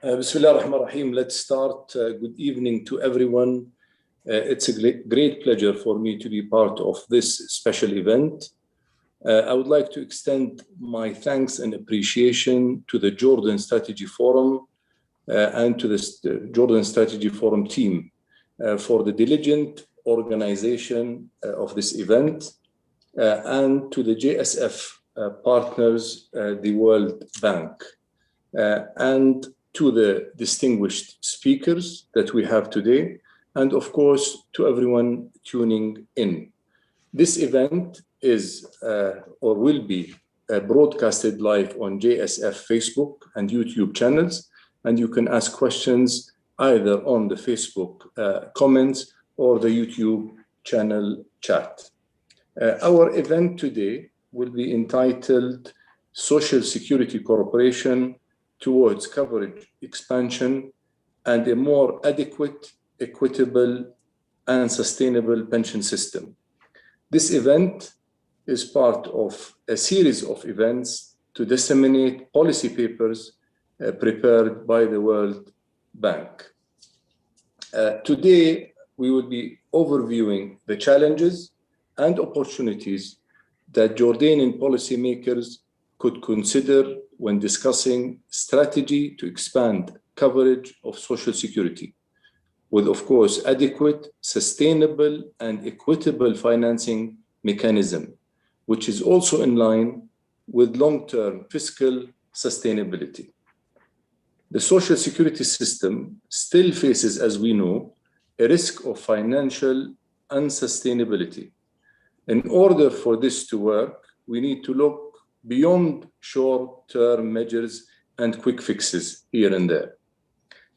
Bismillah ar-Rahman ar-Rahim. Let's start. Good evening to everyone. It's a great pleasure for me to be part of this special event. I would like to extend my thanks and appreciation to the Jordan Strategy Forum and to the Jordan Strategy Forum team for the diligent organization of this event and to the JSF partners, the World Bank, and to the distinguished speakers that we have today, and of course, to everyone tuning in. This event is or will be broadcasted live on JSF Facebook and YouTube channels, and you can ask questions either on the Facebook comments or the YouTube channel chat. Our event today will be entitled Social Security Corporation Towards Coverage Expansion and a More Adequate, Equitable, and Sustainable Pension System. This event is part of a series of events to disseminate policy papers prepared by the World Bank. Today, we will be overviewing the challenges and opportunities that Jordanian policymakers could consider when discussing strategy to expand coverage of Social Security, with, of course, adequate, sustainable, and equitable financing mechanism, which is also in line with long-term fiscal sustainability. The Social Security system still faces, as we know, a risk of financial unsustainability. In order for this to work, we need to look beyond short-term measures and quick fixes here and there,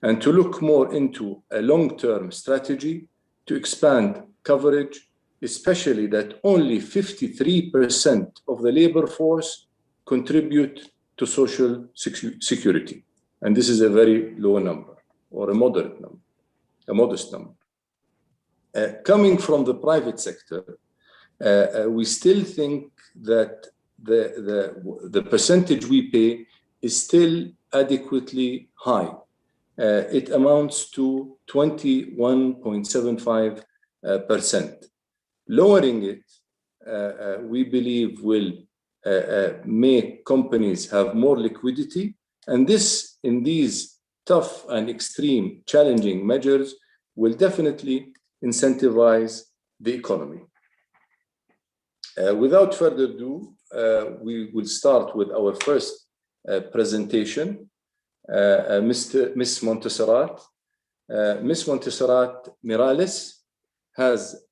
and to look more into a long-term strategy to expand coverage, especially that only 53% of the labor force contribute to Social Security. And this is a very low number, or a moderate number, a modest number. Coming from the private sector, we still think that the percentage we pay is still adequately high. It amounts to 21.75%. Lowering it, we believe, will make companies have more liquidity, and this, in these tough and extreme challenging measures, will definitely incentivize the economy. Without further ado, we will start with our first presentation, Ms. Montserrat. Ms. Montserrat Miralles has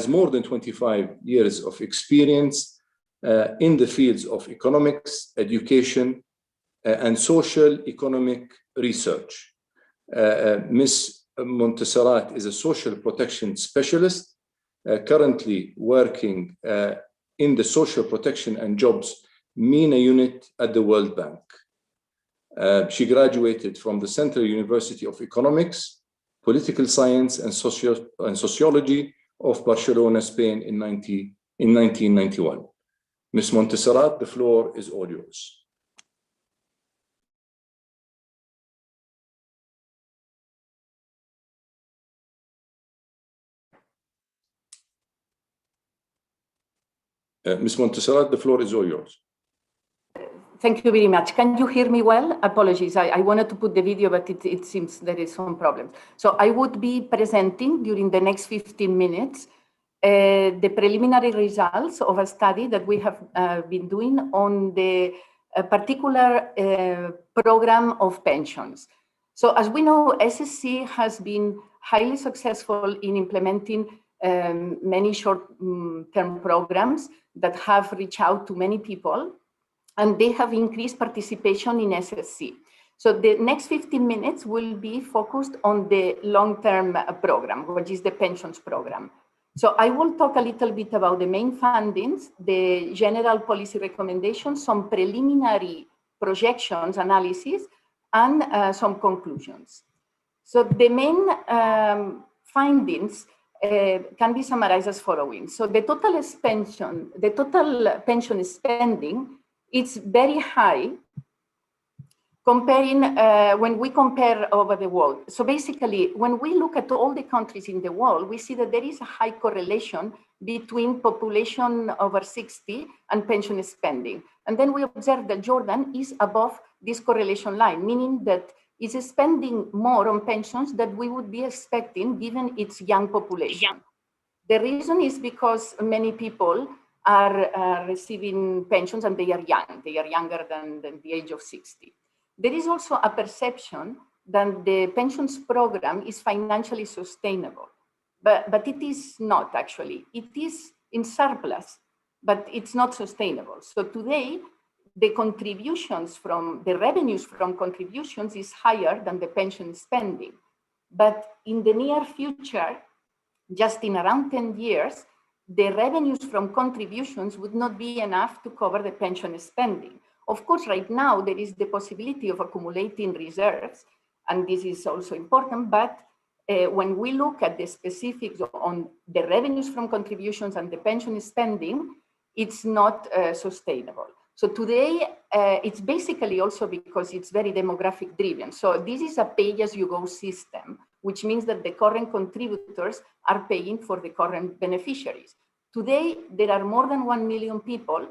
more than 25 years of experience in the fields of economics, education, and social economic research. Ms. Montserrat is a social protection specialist, currently working in the Social Protection and Jobs MENA unit at the World Bank. She graduated from the Central University of Economics, Political Science, and Sociology of Barcelona, Spain in 1991. Ms. Montserrat, the floor is all yours. Ms. Montserrat, the floor is all yours. Thank you very much. Can you hear me well? Apologies, I wanted to put the video, but it seems there is some problem. So I would be presenting during the next 15 minutes the preliminary results of a study that we have been doing on the particular program of pensions. So as we know, SSC has been highly successful in implementing many short-term programs that have reached out to many people, and they have increased participation in SSC. So the next 15 minutes will be focused on the long-term program, which is the pensions program. So I will talk a little bit about the main findings, the general policy recommendations, some preliminary projections, analysis, and some conclusions. So the main findings can be summarized as following. So the total pension spending, it's very high comparing, when we compare over the world. So basically, when we look at all the countries in the world, we see that there is a high correlation between population over 60 and pension spending. And then we observe that Jordan is above this correlation line, meaning that it's spending more on pensions than we would be expecting given its young population. The reason is because many people are receiving pensions and they are young. They are younger than the age of 60. There is also a perception that the pensions program is financially sustainable, but it is not actually. It is in surplus, but it's not sustainable. So today, the contributions from the revenues from contributions is higher than the pension spending. But in the near future, just in around 10 years, the revenues from contributions would not be enough to cover the pension spending. Of course, right now, there is the possibility of accumulating reserves, and this is also important, but when we look at the specifics on the revenues from contributions and the pension spending, it's not sustainable. So today, it's basically also because it's very demographic driven. So this is a pay-as-you-go system, which means that the current contributors are paying for the current beneficiaries. Today, there are more than 1 million people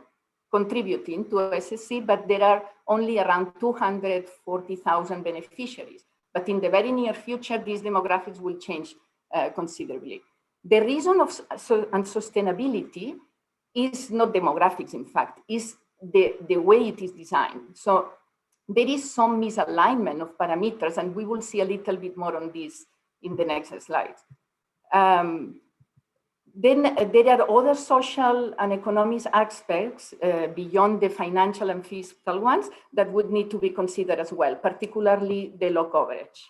contributing to SSC, but there are only around 240,000 beneficiaries. But in the very near future, these demographics will change considerably. The reason of unsustainability is not demographics, in fact, is the way it is designed. So there is some misalignment of parameters, and we will see a little bit more on this in the next slide. Then there are other social and economic aspects beyond the financial and fiscal ones that would need to be considered as well, particularly the low coverage.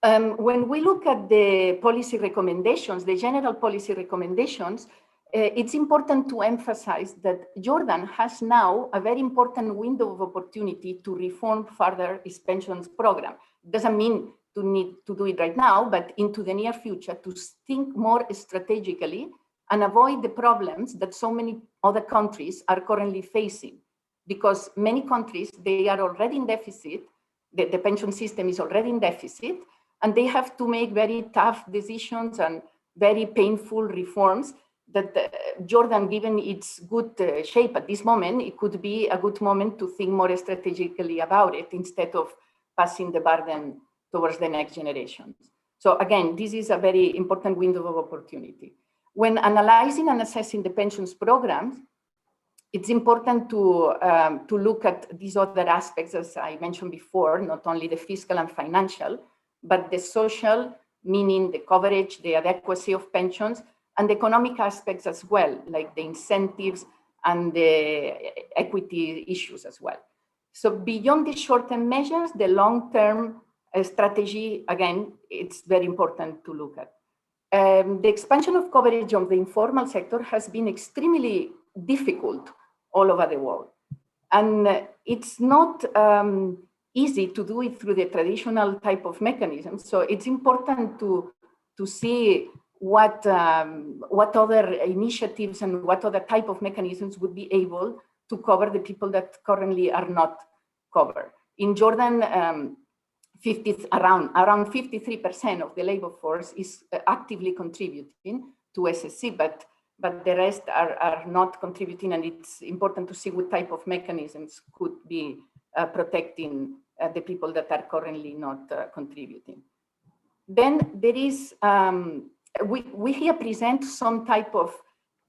When we look at the policy recommendations, the general policy recommendations, it's important to emphasize that Jordan has now a very important window of opportunity to reform further its pensions program. Doesn't mean to need to do it right now, but into the near future to think more strategically and avoid the problems that so many other countries are currently facing. Because many countries, they are already in deficit, the pension system is already in deficit, and they have to make very tough decisions and very painful reforms that Jordan, given its good shape at this moment, it could be a good moment to think more strategically about it instead of passing the burden towards the next generations. So again, this is a very important window of opportunity. When analyzing and assessing the pensions programs, it's important to look at these other aspects, as I mentioned before, not only the fiscal and financial, but the social, meaning the coverage, the adequacy of pensions, and the economic aspects as well, like the incentives and the equity issues as well. So beyond the short-term measures, the long-term strategy, again, it's very important to look at. The expansion of coverage of the informal sector has been extremely difficult all over the world. And it's not easy to do it through the traditional type of mechanisms. So it's important to see what other initiatives and what other type of mechanisms would be able to cover the people that currently are not covered. In Jordan, around 53% of the labor force is actively contributing to SSC, but the rest are not contributing, and it's important to see what type of mechanisms could be protecting the people that are currently not contributing. Then there is, we here present some type of,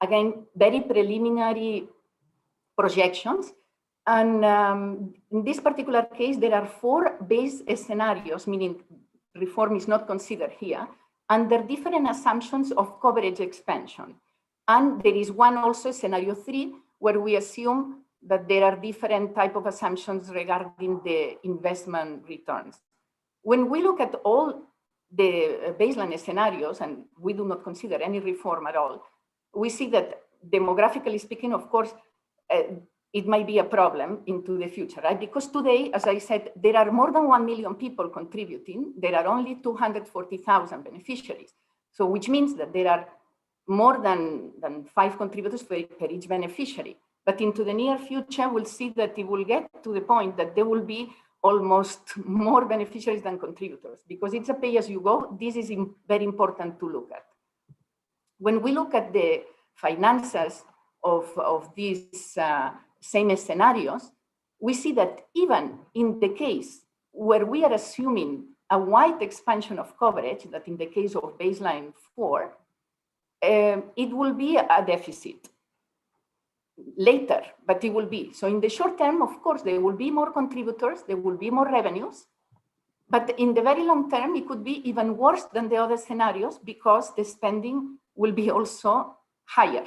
again, very preliminary projections. And in this particular case, there are 4 base scenarios, meaning reform is not considered here, under different assumptions of coverage expansion. And there is one also, scenario 3, where we assume that there are different type of assumptions regarding the investment returns. When we look at all the baseline scenarios, and we do not consider any reform at all, we see that demographically speaking, of course, it might be a problem into the future, right? Because today, as I said, there are more than 1 million people contributing. There are only 240,000 beneficiaries. So which means that there are more than 5 contributors per each beneficiary. But into the near future, we'll see that it will get to the point that there will be almost more beneficiaries than contributors, because it's a pay-as-you-go. This is very important to look at. When we look at the finances of these same scenarios, we see that even in the case where we are assuming a wide expansion of coverage, that in the case of baseline 4, it will be a deficit later, but it will be. So in the short term, of course, there will be more contributors, there will be more revenues, but in the very long term, it could be even worse than the other scenarios because the spending will be also higher.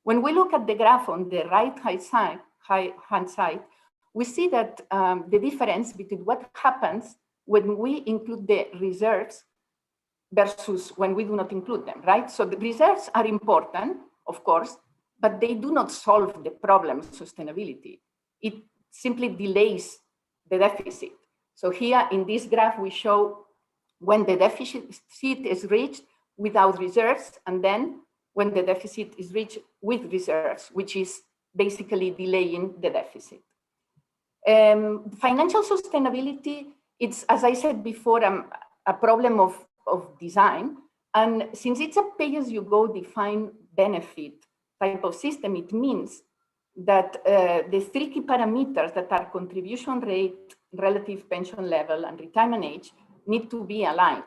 When we look at the graph on the right-hand side, we see that the difference between what happens when we include the reserves versus when we do not include them, right? So the reserves are important, of course, but they do not solve the problem of sustainability. It simply delays the deficit. So here in this graph, we show when the deficit is reached without reserves, and then when the deficit is reached with reserves, which is basically delaying the deficit. Financial sustainability, it's, as I said before, a problem of design. And since it's a pay-as-you-go defined benefit type of system, it means that the 3 key parameters that are contribution rate, relative pension level, and retirement age need to be aligned.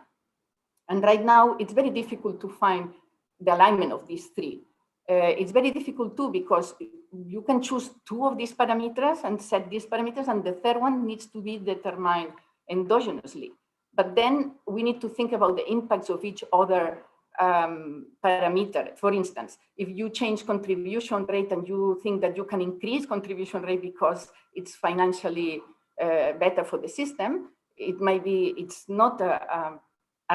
And right now, it's very difficult to find the alignment of these 3. It's very difficult too, because you can choose 2 of these parameters and set these parameters, and the third one needs to be determined endogenously. But then we need to think about the impacts of each other parameter. For instance, if you change contribution rate and you think that you can increase contribution rate because it's financially better for the system, it might be, it's not a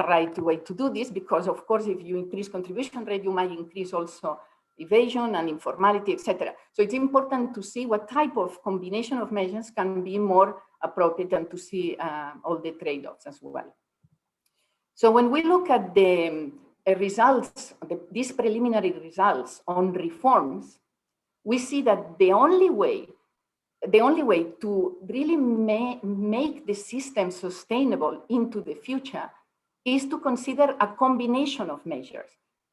right way to do this, because of course, if you increase contribution rate, you might increase also evasion and informality, etc. So it's important to see what type of combination of measures can be more appropriate and to see all the trade-offs as well. So when we look at the results, these preliminary results on reforms, we see that the only way to really make the system sustainable into the future is to consider a combination of measures.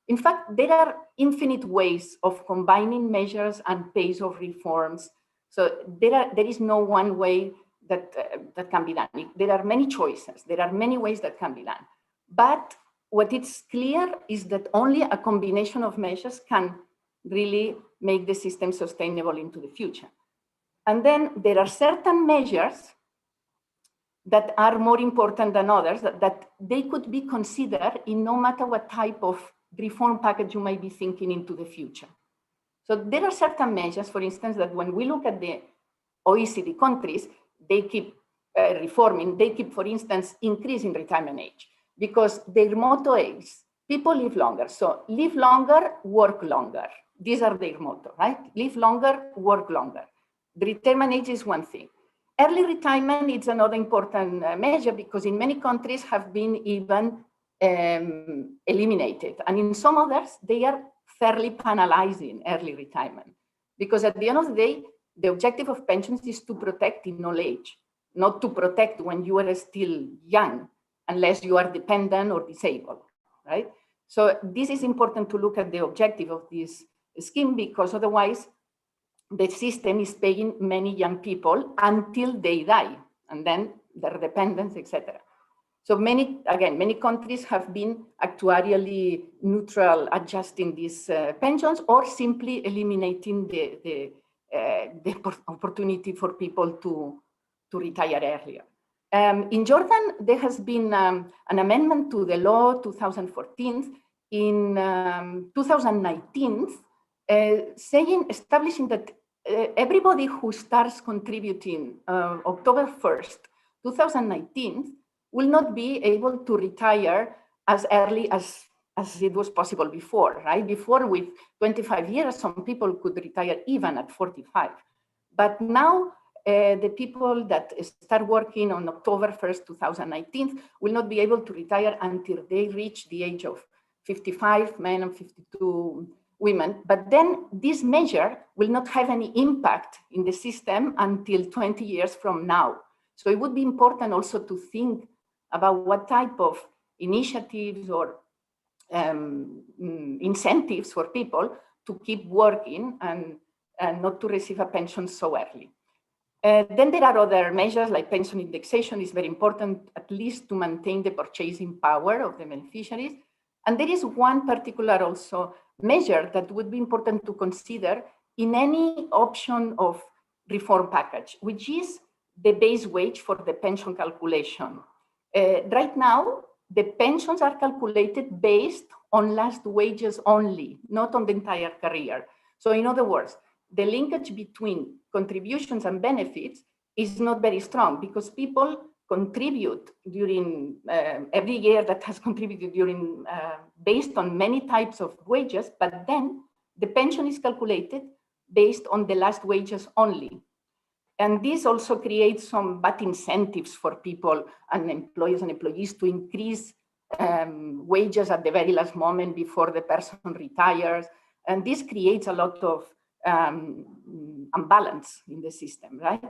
In fact, there are infinite ways of combining measures and pace of reforms. So there is no one way that can be done. There are many choices. There are many ways that can be done. But what is clear is that only a combination of measures can really make the system sustainable into the future. And then there are certain measures that are more important than others, that they could be considered in no matter what type of reform package you might be thinking into the future. So there are certain measures, for instance, that when we look at the OECD countries, they keep reforming. They keep, for instance, increasing retirement age, because their motto is people live longer. So live longer, work longer. These are their motto, right? Live longer, work longer. The retirement age is one thing. Early retirement is another important measure, because in many countries have been even eliminated. And in some others, they are fairly penalizing early retirement, because at the end of the day, the objective of pensions is to protect in old age, not to protect when you are still young, unless you are dependent or disabled, right? So this is important to look at the objective of this scheme, because otherwise the system is paying many young people until they die, and then their dependents, etc. So many countries have been actuarially neutral, adjusting these pensions, or simply eliminating the opportunity for people to retire earlier. In Jordan, there has been an amendment to the law 2014 in 2019, establishing that everybody who starts contributing October 1st, 2019, will not be able to retire as early as it was possible before, right? Before, with 25 years, some people could retire even at 45. But now, the people that start working on October 1st, 2019, will not be able to retire until they reach the age of 55, men, and 52 women, but then this measure will not have any impact in the system until 20 years from now. So it would be important also to think about what type of initiatives or incentives for people to keep working and not to receive a pension so early. Then there are other measures like pension indexation is very important, at least to maintain the purchasing power of the beneficiaries. And there is one particular also measure that would be important to consider in any option of reform package, which is the base wage for the pension calculation. Right now, the pensions are calculated based on last wages only, not on the entire career. So in other words, the linkage between contributions and benefits is not very strong because people contribute during every year that has contributed during based on many types of wages, but then the pension is calculated based on the last wages only. And this also creates some bad incentives for people and employers and employees to increase wages at the very last moment before the person retires. And this creates a lot of imbalance in the system, right?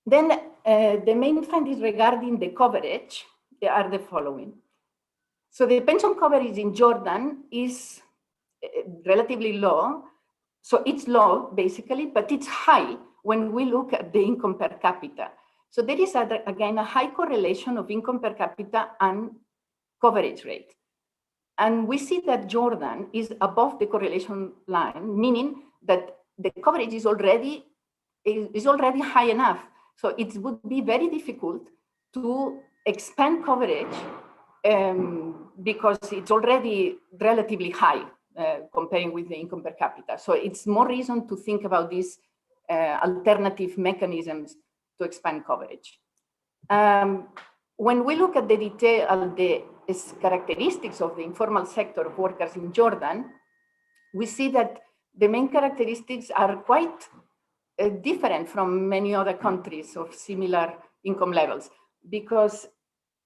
Then the main findings regarding the coverage are the following. So the pension coverage in Jordan is relatively low. So it's low basically, but it's high when we look at the income per capita. So there is, again, a high correlation of income per capita and coverage rate. And we see that Jordan is above the correlation line, meaning that the coverage is already high enough. So it would be very difficult to expand coverage because it's already relatively high comparing with the income per capita. So it's more reason to think about these alternative mechanisms to expand coverage. When we look at the detail, the characteristics of the informal sector workers in Jordan, we see that the main characteristics are quite different from many other countries of similar income levels, because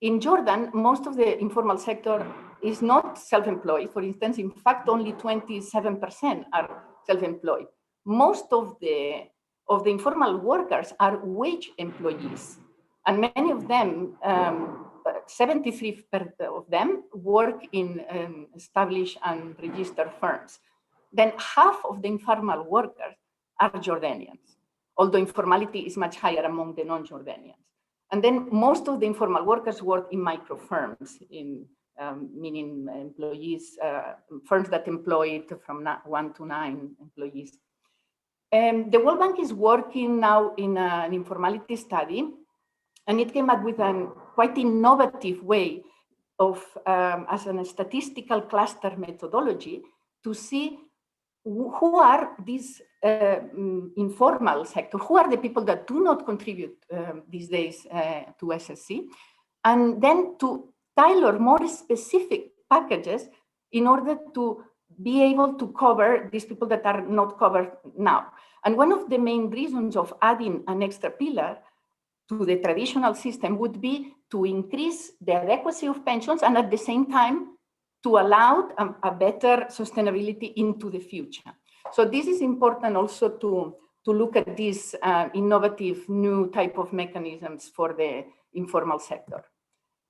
in Jordan, most of the informal sector is not self-employed. For instance, in fact, only 27% are self-employed. Most of the informal workers are wage employees, and many of them, 73% of them work in established and registered firms. Then half of the informal workers are Jordanians, although informality is much higher among the non-Jordanians. And then most of the informal workers work in micro firms, meaning employees, firms that employ from 1 to 9 employees. The World Bank is working now in an informality study, and it came up with a quite innovative way of, as a statistical cluster methodology, to see who are these informal sector, who are the people that do not contribute these days to SSC, and then to tailor more specific packages in order to be able to cover these people that are not covered now. And one of the main reasons of adding an extra pillar to the traditional system would be to increase the adequacy of pensions and at the same time to allow a better sustainability into the future. So this is important also to look at these innovative new type of mechanisms for the informal sector.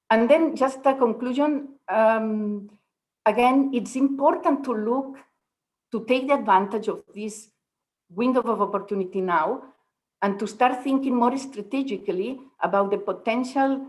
And then just a conclusion, again, it's important to take the advantage of this window of opportunity now and to start thinking more strategically about the potential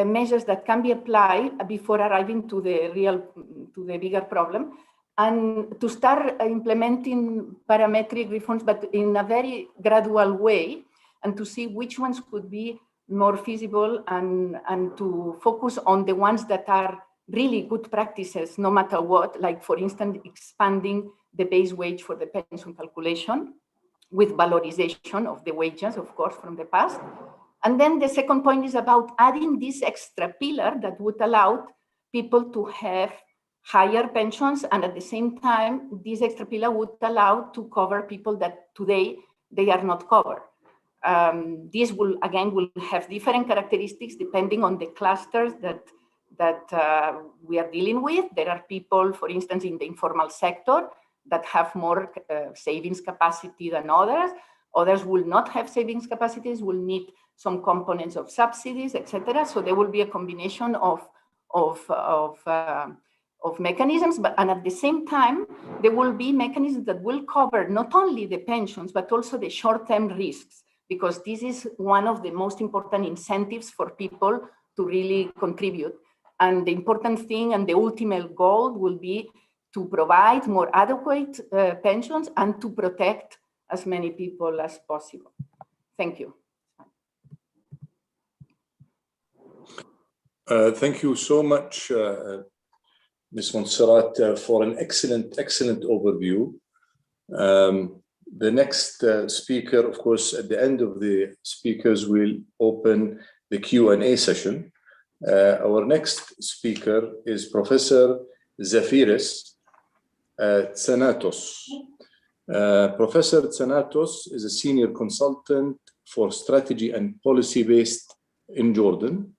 measures that can be applied before arriving to the bigger problem, and to start implementing parametric reforms, but in a very gradual way, and to see which ones could be more feasible and to focus on the ones that are really good practices, no matter what, like for instance, expanding the base wage for the pension calculation with valorization of the wages, of course, from the past. And then the second point is about adding this extra pillar that would allow people to have higher pensions, and at the same time, this extra pillar would allow to cover people that today they are not covered. This will have different characteristics depending on the clusters that we are dealing with. There are people, for instance, in the informal sector that have more savings capacity than others. Others will not have savings capacities, will need some components of subsidies, etc. So there will be a combination of mechanisms, and at the same time, there will be mechanisms that will cover not only the pensions, but also the short-term risks, because this is one of the most important incentives for people to really contribute. And the important thing and the ultimate goal will be to provide more adequate pensions and to protect as many people as possible. Thank you. Thank you so much, Ms. Montserrat, for an excellent overview. The next speaker, of course, at the end of the speakers, will open the Q&A session. Our next speaker is Professor Zafiris Tsanatos. Professor Tsanatos is a senior consultant for strategy and policy based in Jordan.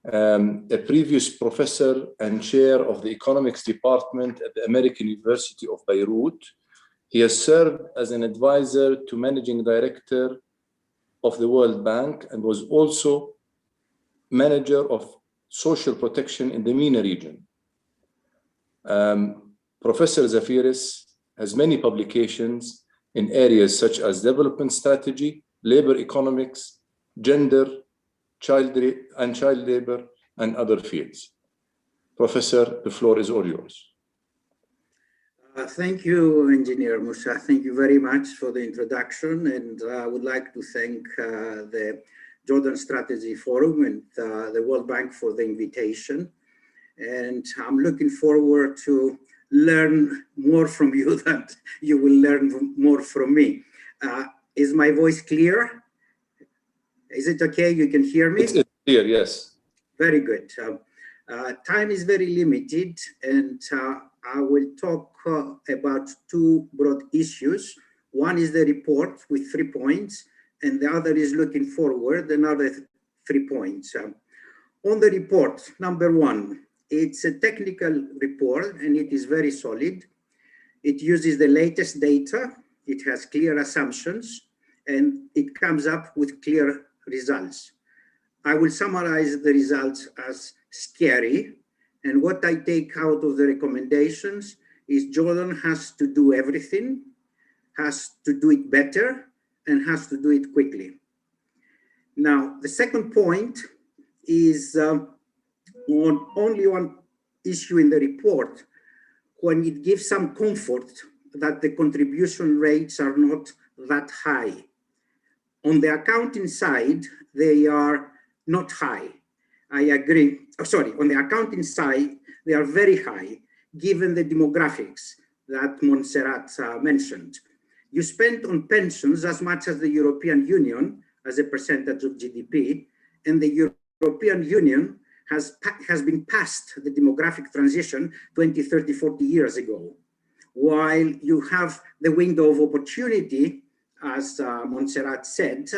A previous professor and chair of the economics department at the American University of Beirut. He has served as an advisor to managing director of the World Bank and was also manager of social protection in the MENA region. Professor Zafiris has many publications in areas such as development strategy, labor economics, gender, child labor, and other fields. Professor, the floor is all yours. Thank you, Engineer Moussa. Thank you very much for the introduction. And I would like to thank the Jordan Strategy Forum and the World Bank for the invitation. And I'm looking forward to learn more from you than you will learn more from me. Is my voice clear? Is it okay? You can hear me? It's clear, yes. Very good. Time is very limited, and I will talk about two broad issues. One is the report with 3 points, and the other is looking forward, another 3 points. On the report, number one, it's a technical report, and it is very solid. It uses the latest data, it has clear assumptions, and it comes up with clear results. I will summarize the results as scary, and what I take out of the recommendations is Jordan has to do everything, has to do it better, and has to do it quickly. Now, the second point is on only one issue in the report, when it gives some comfort that the contribution rates are not that high. On the accounting side, they are not high. I agree. Oh, sorry, on the accounting side, they are very high, given the demographics that Montserrat mentioned. You spend on pensions as much as the European Union as a percentage of GDP, and the European Union has been past the demographic transition 20, 30, 40 years ago. While you have the window of opportunity, as Montserrat said,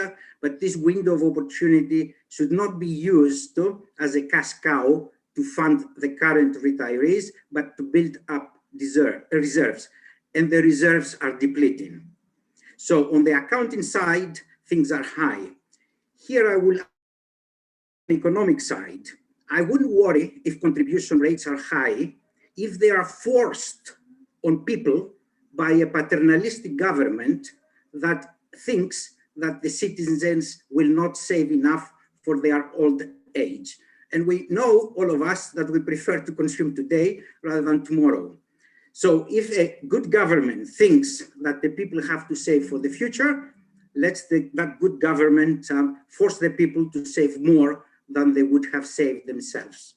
but this window of opportunity should not be used as a cash cow to fund the current retirees, but to build up reserves, and the reserves are depleting. So on the accounting side, things are high. Here I will, on the economic side, I wouldn't worry if contribution rates are high, if they are forced on people by a paternalistic government that thinks that the citizens will not save enough for their old age. And we know, all of us, that we prefer to consume today rather than tomorrow. So if a good government thinks that the people have to save for the future, let's that good government force the people to save more than they would have saved themselves.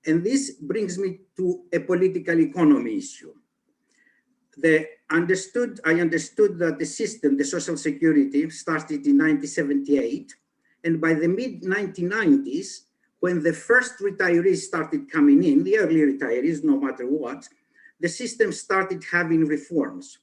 And this brings me to a political economy issue. I understood that the system, the Social Security, started in 1978. And by the mid-1990s, when the first retirees started coming in, the early retirees, no matter what, the system started having reforms.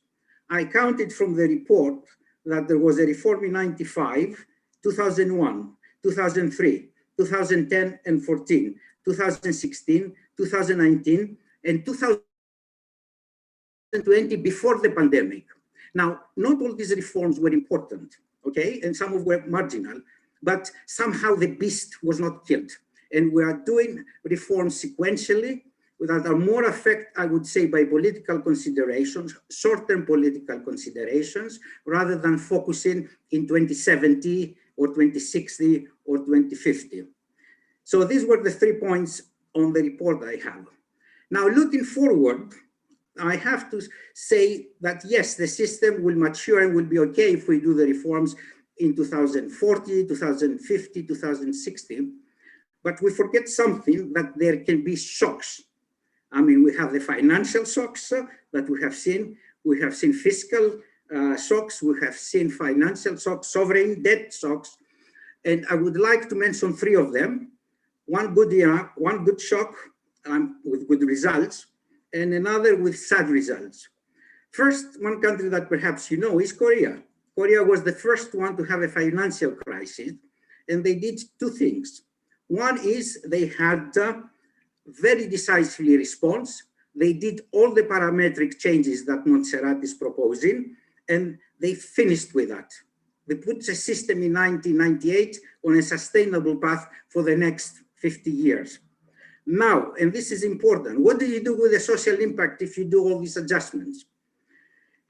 I counted from the report that there was a reform in 95, 2001, 2003, 2010 and 14, 2016, 2019, and 2020 before the pandemic. Now, not all these reforms were important, okay, and some of were marginal, but somehow the beast was not killed. And we are doing reforms sequentially that are more affected, I would say, by political considerations, short-term political considerations, rather than focusing in 2070 or 2060 or 2050. So these were the 3 points on the report I have. Now, looking forward, I have to say that, yes, the system will mature and will be okay if we do the reforms in 2040, 2050, 2060. But we forget something, that there can be shocks. I mean, we have the financial shocks that we have seen. We have seen fiscal shocks. We have seen financial shocks, sovereign debt shocks. And I would like to mention 3 of them. One good shock with good results, and another with sad results. First, one country that perhaps you know is Korea. Korea was the first one to have a financial crisis, and they did 2 things. One is they had very decisively response. They did all the parametric changes that Montserrat is proposing, and they finished with that. They put the system in 1998 on a sustainable path for the next 50 years. Now, and this is important, what do you do with the social impact if you do all these adjustments?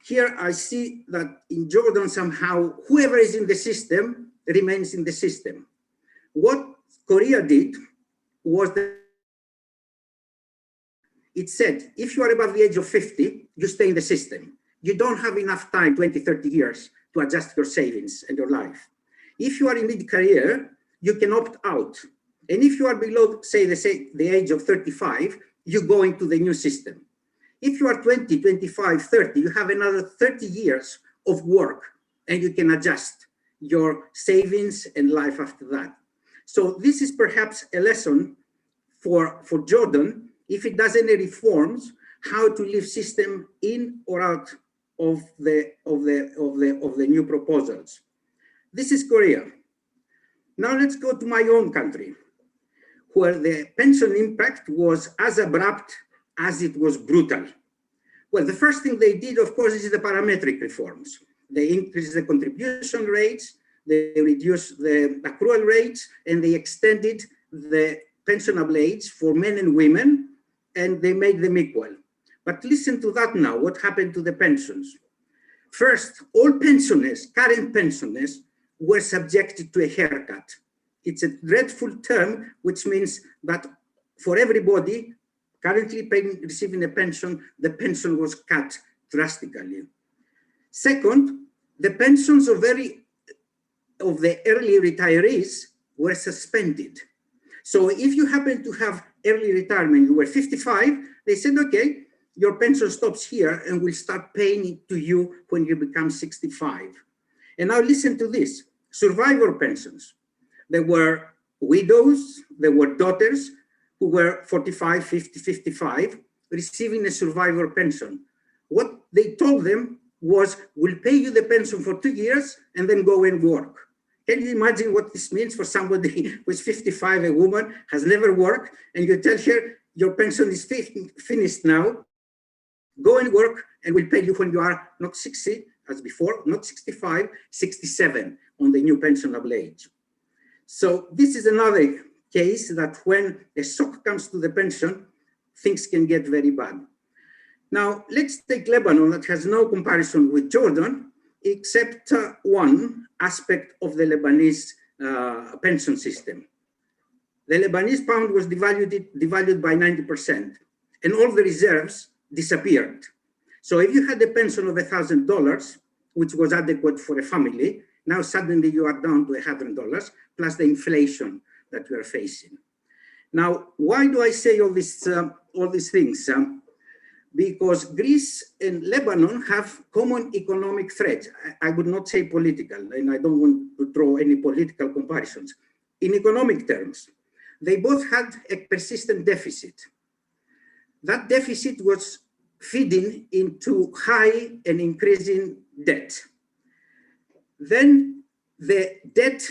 Here I see that in Jordan somehow, whoever is in the system remains in the system. What Korea did was that it said, if you are above the age of 50, you stay in the system. You don't have enough time, 20, 30 years, to adjust your savings and your life. If you are in mid-career, you can opt out. And if you are below, say, the age of 35, you go into the new system. If you are 20, 25, 30, you have another 30 years of work, and you can adjust your savings and life after that. So this is perhaps a lesson for Jordan, if it does any reforms, how to leave system in or out of the new proposals. This is Korea. Now let's go to my own country, where the pension impact was as abrupt as it was brutal. Well, the first thing they did, of course, is the parametric reforms. They increased the contribution rates, they reduced the accrual rates, and they extended the pensionable age for men and women, and they made them equal. But listen to that now, what happened to the pensions? First, all pensioners, current pensioners, were subjected to a haircut. It's a dreadful term, which means that for everybody currently receiving a pension, the pension was cut drastically. Second, the pensions of the early retirees were suspended. So if you happen to have early retirement, you were 55, they said, okay, your pension stops here and we'll start paying it to you when you become 65. And now listen to this, survivor pensions. There were widows, there were daughters who were 45, 50, 55, receiving a survivor pension. What they told them was, we'll pay you the pension for 2 years and then go and work. Can you imagine what this means for somebody who is 55, a woman, has never worked, and you tell her, your pension is finished now, go and work and we'll pay you when you are not 60, as before, not 65, 67 on the new pensionable age. So this is another case that when a shock comes to the pension, things can get very bad. Now, let's take Lebanon, that has no comparison with Jordan, except one aspect of the Lebanese pension system. The Lebanese pound was devalued by 90%, and all the reserves disappeared. So if you had a pension of $1,000, which was adequate for a family, now suddenly you are down to $100, plus the inflation that we are facing. Now, why do I say all these things? Because Greece and Lebanon have common economic threats. I would not say political, and I don't want to draw any political comparisons. In economic terms, they both had a persistent deficit. That deficit was feeding into high and increasing debt. Then the debt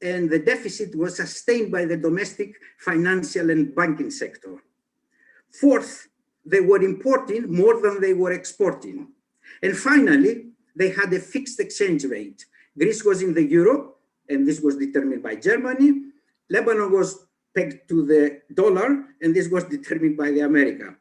and the deficit was sustained by the domestic financial and banking sector. Fourth, they were importing more than they were exporting. And finally, they had a fixed exchange rate. Greece was in the euro, and this was determined by Germany. Lebanon was pegged to the dollar, and this was determined by the America.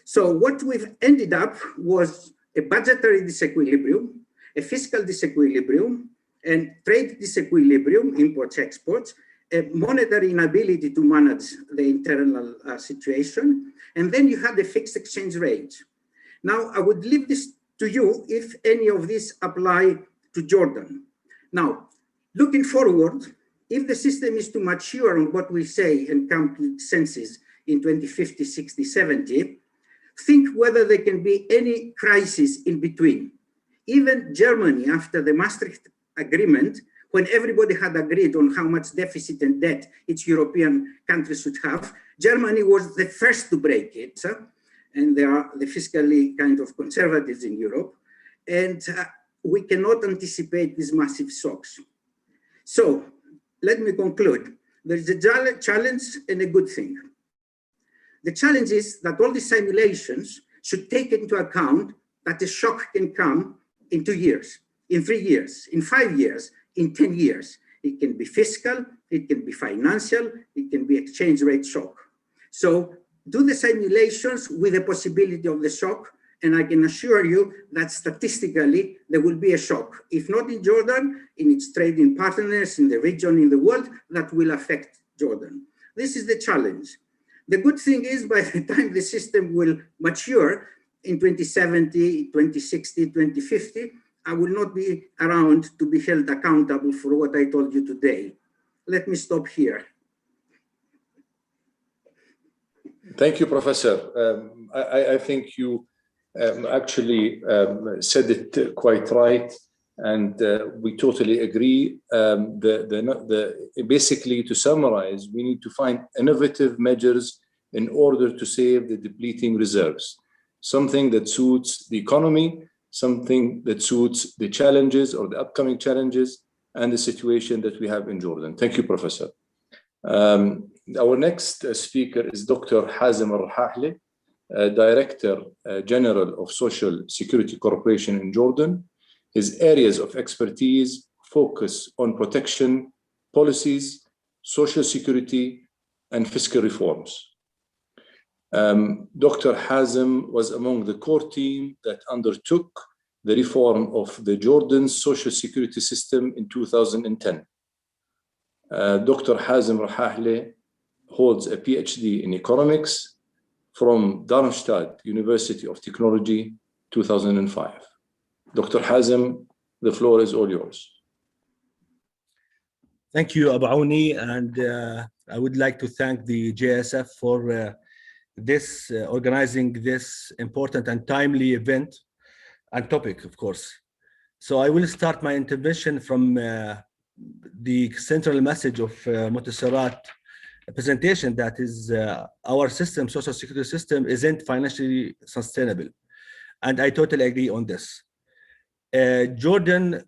So what we've ended up was a budgetary disequilibrium, a fiscal disequilibrium, and trade disequilibrium, imports, exports, a monetary inability to manage the internal situation, and then you had a fixed exchange rate. Now, I would leave this to you if any of these apply to Jordan. Now, looking forward, if the system is to mature on what we say and come to its senses in 2050, 60, 70, think whether there can be any crisis in between. Even Germany, after the Maastricht Agreement, when everybody had agreed on how much deficit and debt each European country should have, Germany was the first to break it. And they are the fiscally kind of conservatives in Europe. And we cannot anticipate these massive shocks. So let me conclude. There is a challenge and a good thing. The challenge is that all these simulations should take into account that a shock can come in 2 years, in 3 years, in 5 years, in 10 years. It can be fiscal, it can be financial, it can be exchange rate shock. So do the simulations with the possibility of the shock, and I can assure you that statistically there will be a shock. If not in Jordan, in its trading partners, in the region, in the world, that will affect Jordan. This is the challenge. The good thing is by the time the system will mature in 2070, 2060, 2050, I will not be around to be held accountable for what I told you today. Let me stop here. Thank you, Professor. I think you actually said it quite right, and we totally agree. Basically, to summarize, we need to find innovative measures in order to save the depleting reserves, something that suits the economy, something that suits the challenges or the upcoming challenges and the situation that we have in Jordan. Thank you, Professor. Our next speaker is Dr. Hazem Al-Rahahli, Director General of Social Security Corporation in Jordan. His areas of expertise focus on protection, policies, social security, and fiscal reforms. Dr. Hazem was among the core team that undertook the reform of the Jordan social security system in 2010. Dr. Hazem Al-Rahahli holds a PhD in economics from Darmstadt University of Technology, 2005. Dr. Hazem, the floor is all yours. Thank you, Abu Aouni, and I would like to thank the JSF for organizing this important and timely event and topic, of course. So I will start my intervention from the central message of Montserrat presentation, that is our system, social security system, isn't financially sustainable. And I totally agree on this. Jordan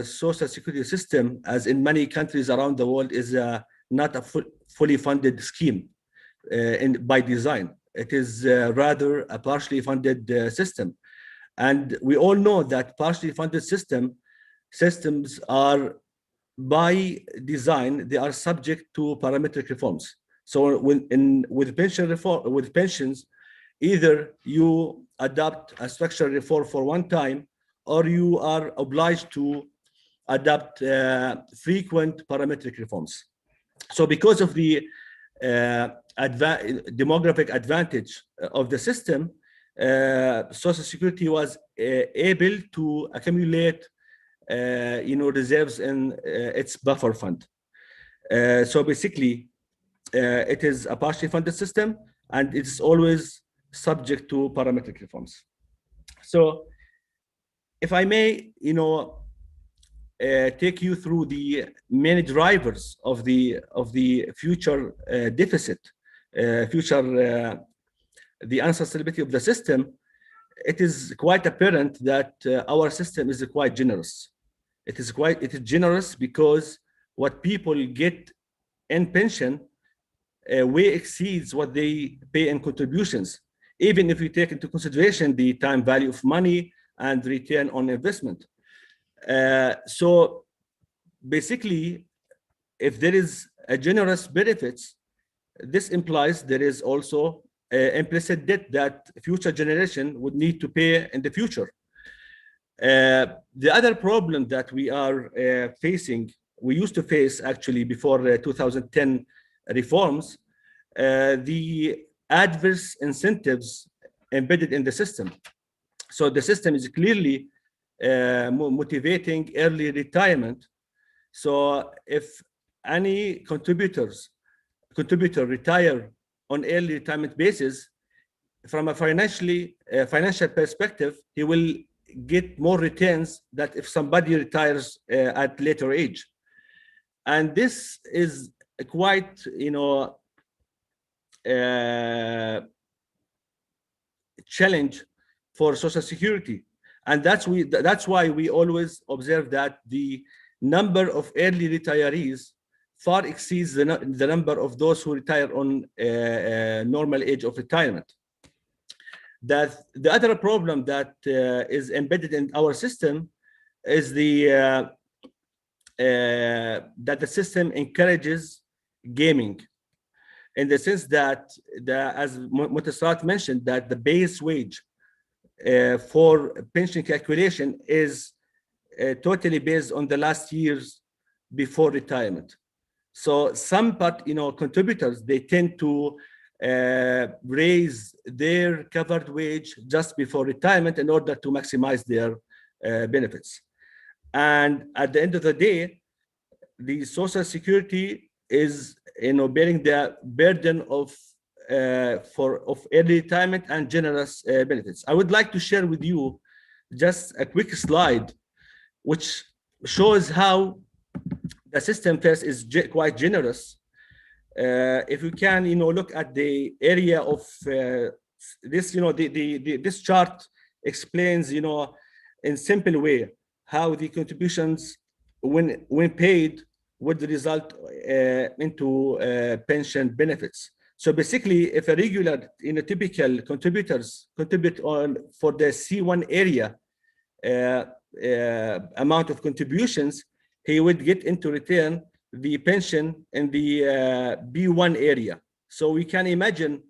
social security system, as in many countries around the world, is not a fully funded scheme by design. It is rather a partially funded system. And we all know that partially funded systems are, by design, they are subject to parametric reforms. So with pension reform, with pensions, either you adopt a structural reform for one time, or you are obliged to adopt frequent parametric reforms. So because of the demographic advantage of the system, Social Security was able to accumulate reserves in its buffer fund. So basically, it is a partially funded system, and it's always subject to parametric reforms. So if I may, take you through the main drivers of the future deficit, the unsustainability of the system, it is quite apparent that our system is quite generous. It is generous because what people get in pension way exceeds what they pay in contributions, even if you take into consideration the time value of money and return on investment. So basically, if there is a generous benefits, this implies there is also implicit debt that future generation would need to pay in the future. The other problem that we are facing, we used to face actually before 2010 reforms, the adverse incentives embedded in the system. So the system is clearly motivating early retirement. So if any contributor retire on early retirement basis, from a financial perspective, he will get more returns than if somebody retires at later age. And this is quite, challenge for Social Security. And that's why we always observe that the number of early retirees far exceeds the number of those who retire on normal age of retirement. That the other problem that is embedded in our system is that the system encourages gaming, in the sense that as Mutasrat mentioned, that the base wage for pension calculation is totally based on the last years before retirement. So some contributors, they tend to raise their covered wage just before retirement in order to maximize their benefits. And at the end of the day, the Social Security is bearing the burden of early retirement and generous benefits. I would like to share with you just a quick slide which shows how the system first is quite generous. If you can, look at the area of this, this chart explains, in simple way, how the contributions, when paid, would result into pension benefits. So basically, if a regular, typical contributors contribute for the C1 area amount of contributions, he would get into return the pension in the B1 area. So we can imagine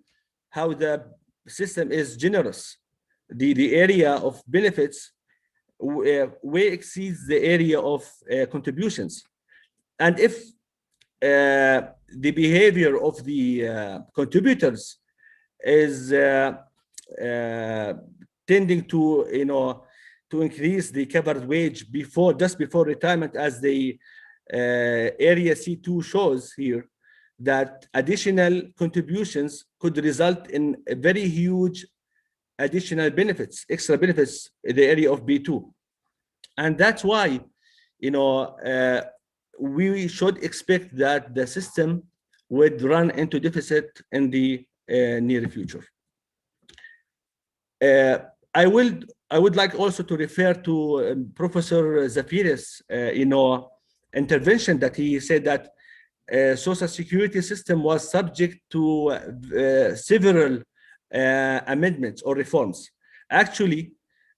how the system is generous. The area of benefits way exceeds the area of contributions. And if the behavior of the contributors is tending to, to increase the covered wage just before retirement, as the area C2 shows here, that additional contributions could result in a very huge additional benefits, extra benefits in the area of B2. And that's why, we should expect that the system would run into deficit in the near future. I would like also to refer to Professor Zafiris, intervention, that he said that Social Security system was subject to several amendments or reforms. Actually,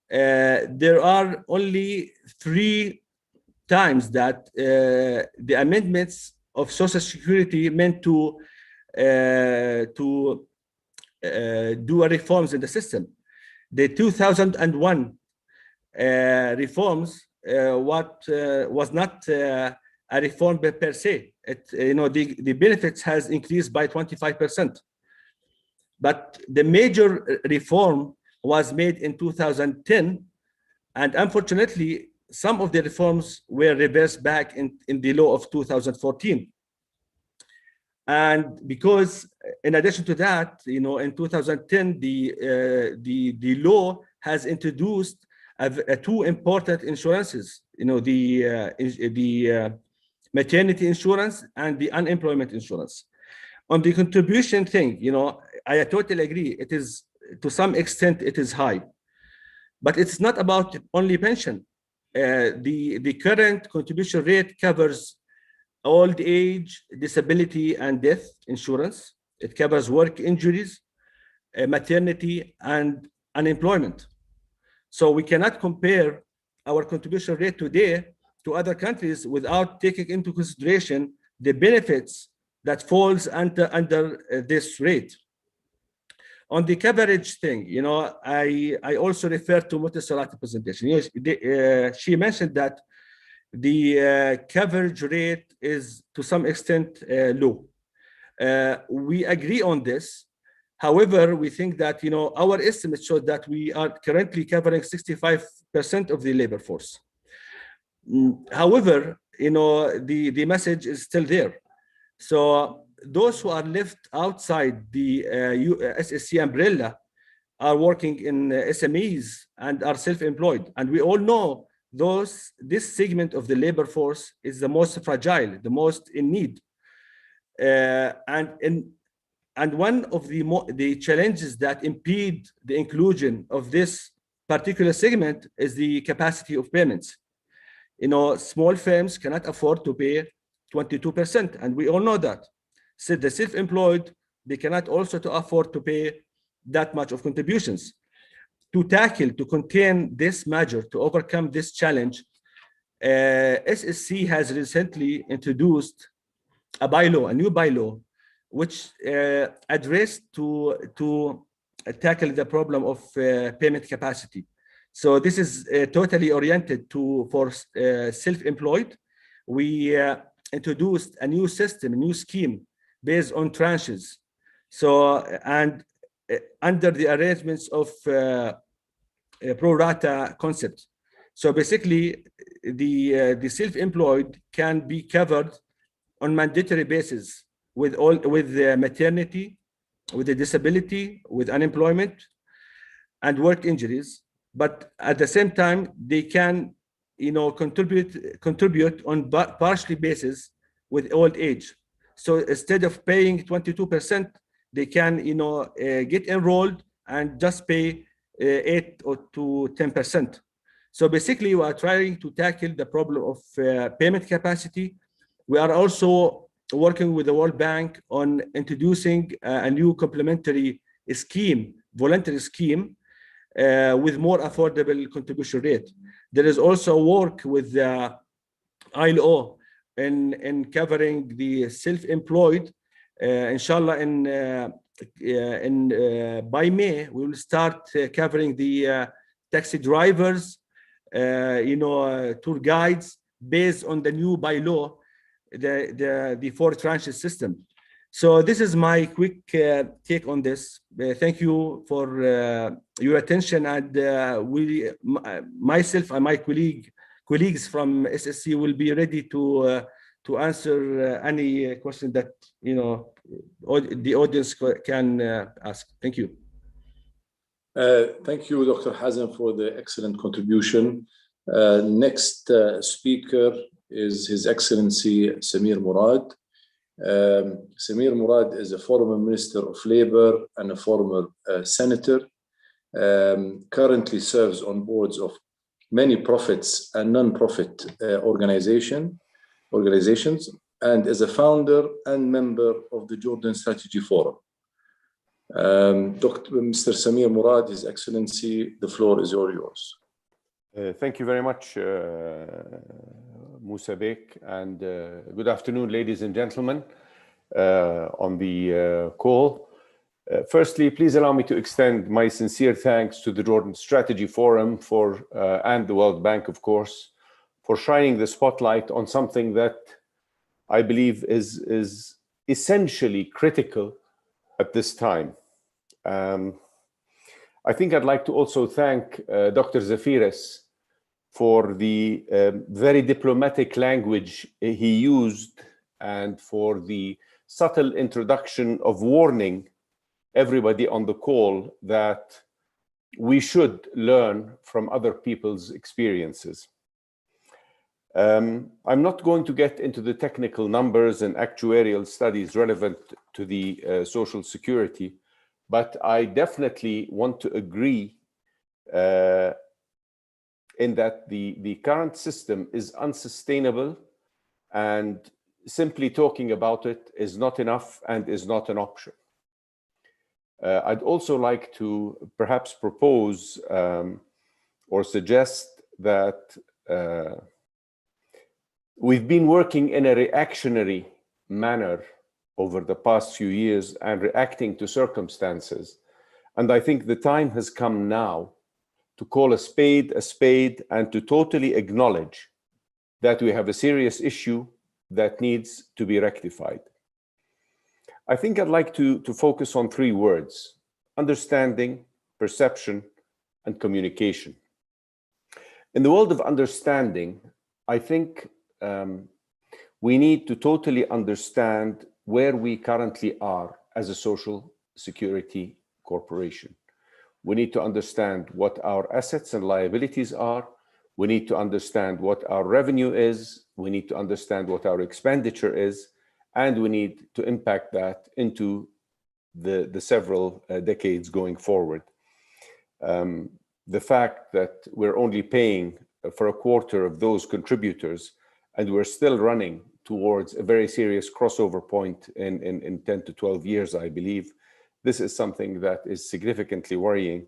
there are only 3 times that the amendments of Social Security meant to do reforms in the system. The 2001 reforms was not a reform per se. The benefits has increased by 25%. But the major reform was made in 2010, and unfortunately, some of the reforms were reversed back in the law of 2014. And because, in addition to that, in 2010, the law has introduced 2 important insurances, the maternity insurance and the unemployment insurance. On the contribution thing, I totally agree. It is, to some extent, it is high, but it's not about only pension. The current contribution rate covers old age, disability, and death insurance. It covers work injuries, maternity, and unemployment. So we cannot compare our contribution rate today to other countries without taking into consideration the benefits that falls under this rate. On the coverage thing, I also refer to Mutasarati presentation. She mentioned that the coverage rate is to some extent low. We agree on this. However, we think that our estimates show that we are currently covering 65% of the labor force. However, the message is still there. So those who are left outside the SSC umbrella are working in SMEs and are self-employed. And we all know this segment of the labor force is the most fragile, the most in need. And one of the challenges that impede the inclusion of this particular segment is the capacity of payments. Small firms cannot afford to pay 22%, and we all know that. So the self-employed, they cannot also afford to pay that much of contributions. To contain this measure, to overcome this challenge, SSC has recently introduced a new bylaw, which addressed to tackle the problem of payment capacity. So this is totally oriented for self-employed. We introduced a new system, a new scheme based on tranches. So, and under the arrangements of pro rata concept. So basically, the self-employed can be covered on mandatory basis with maternity, with the disability, with unemployment, and work injuries. But at the same time, they can, contribute on partially basis with old age. So instead of paying 22%, they can, get enrolled and just pay 8 to 10%. So basically, we are trying to tackle the problem of payment capacity. We are also working with the World Bank on introducing a new complementary scheme, voluntary scheme, with more affordable contribution rate. There is also work with the ILO in covering the self-employed. Inshallah, by May, we will start covering the taxi drivers, tour guides based on the new bylaw, the 4 tranches system. So this is my quick take on this. Thank you for your attention, and myself and my colleagues from SSC will be ready to answer any question that the audience can ask. Thank you. Thank you, Dr. Hazem, for the excellent contribution. Next speaker is His Excellency Samir Murad. Samir Murad is a former Minister of Labor and a former Senator. Currently serves on boards of many profits and non-profit organizations, and is a founder and member of the Jordan Strategy Forum. Mr. Samir Murad, His Excellency, the floor is all yours. Thank you very much, Musa Bek, and good afternoon, ladies and gentlemen on the call. Firstly, please allow me to extend my sincere thanks to the Jordan Strategy Forum and the World Bank, of course, for shining the spotlight on something that I believe is essentially critical at this time. I think I'd like to also thank Dr. Zafiris for the very diplomatic language he used and for the subtle introduction of warning everybody on the call that we should learn from other people's experiences. I'm not going to get into the technical numbers and actuarial studies relevant to the Social Security, but I definitely want to agree in that the current system is unsustainable and simply talking about it is not enough and is not an option. I'd also like to perhaps propose or suggest that we've been working in a reactionary manner over the past few years and reacting to circumstances. And I think the time has come now to call a spade, and to totally acknowledge that we have a serious issue that needs to be rectified. I think I'd like to focus on three words: understanding, perception, and communication. In the world of understanding, I think we need to totally understand where we currently are as a social security corporation. We need to understand what our assets and liabilities are. We need to understand what our revenue is. We need to understand what our expenditure is. And we need to impact that into the several decades going forward. The fact that we're only paying for a quarter of those contributors, and we're still running towards a very serious crossover point in 10 to 12 years, I believe, this is something that is significantly worrying.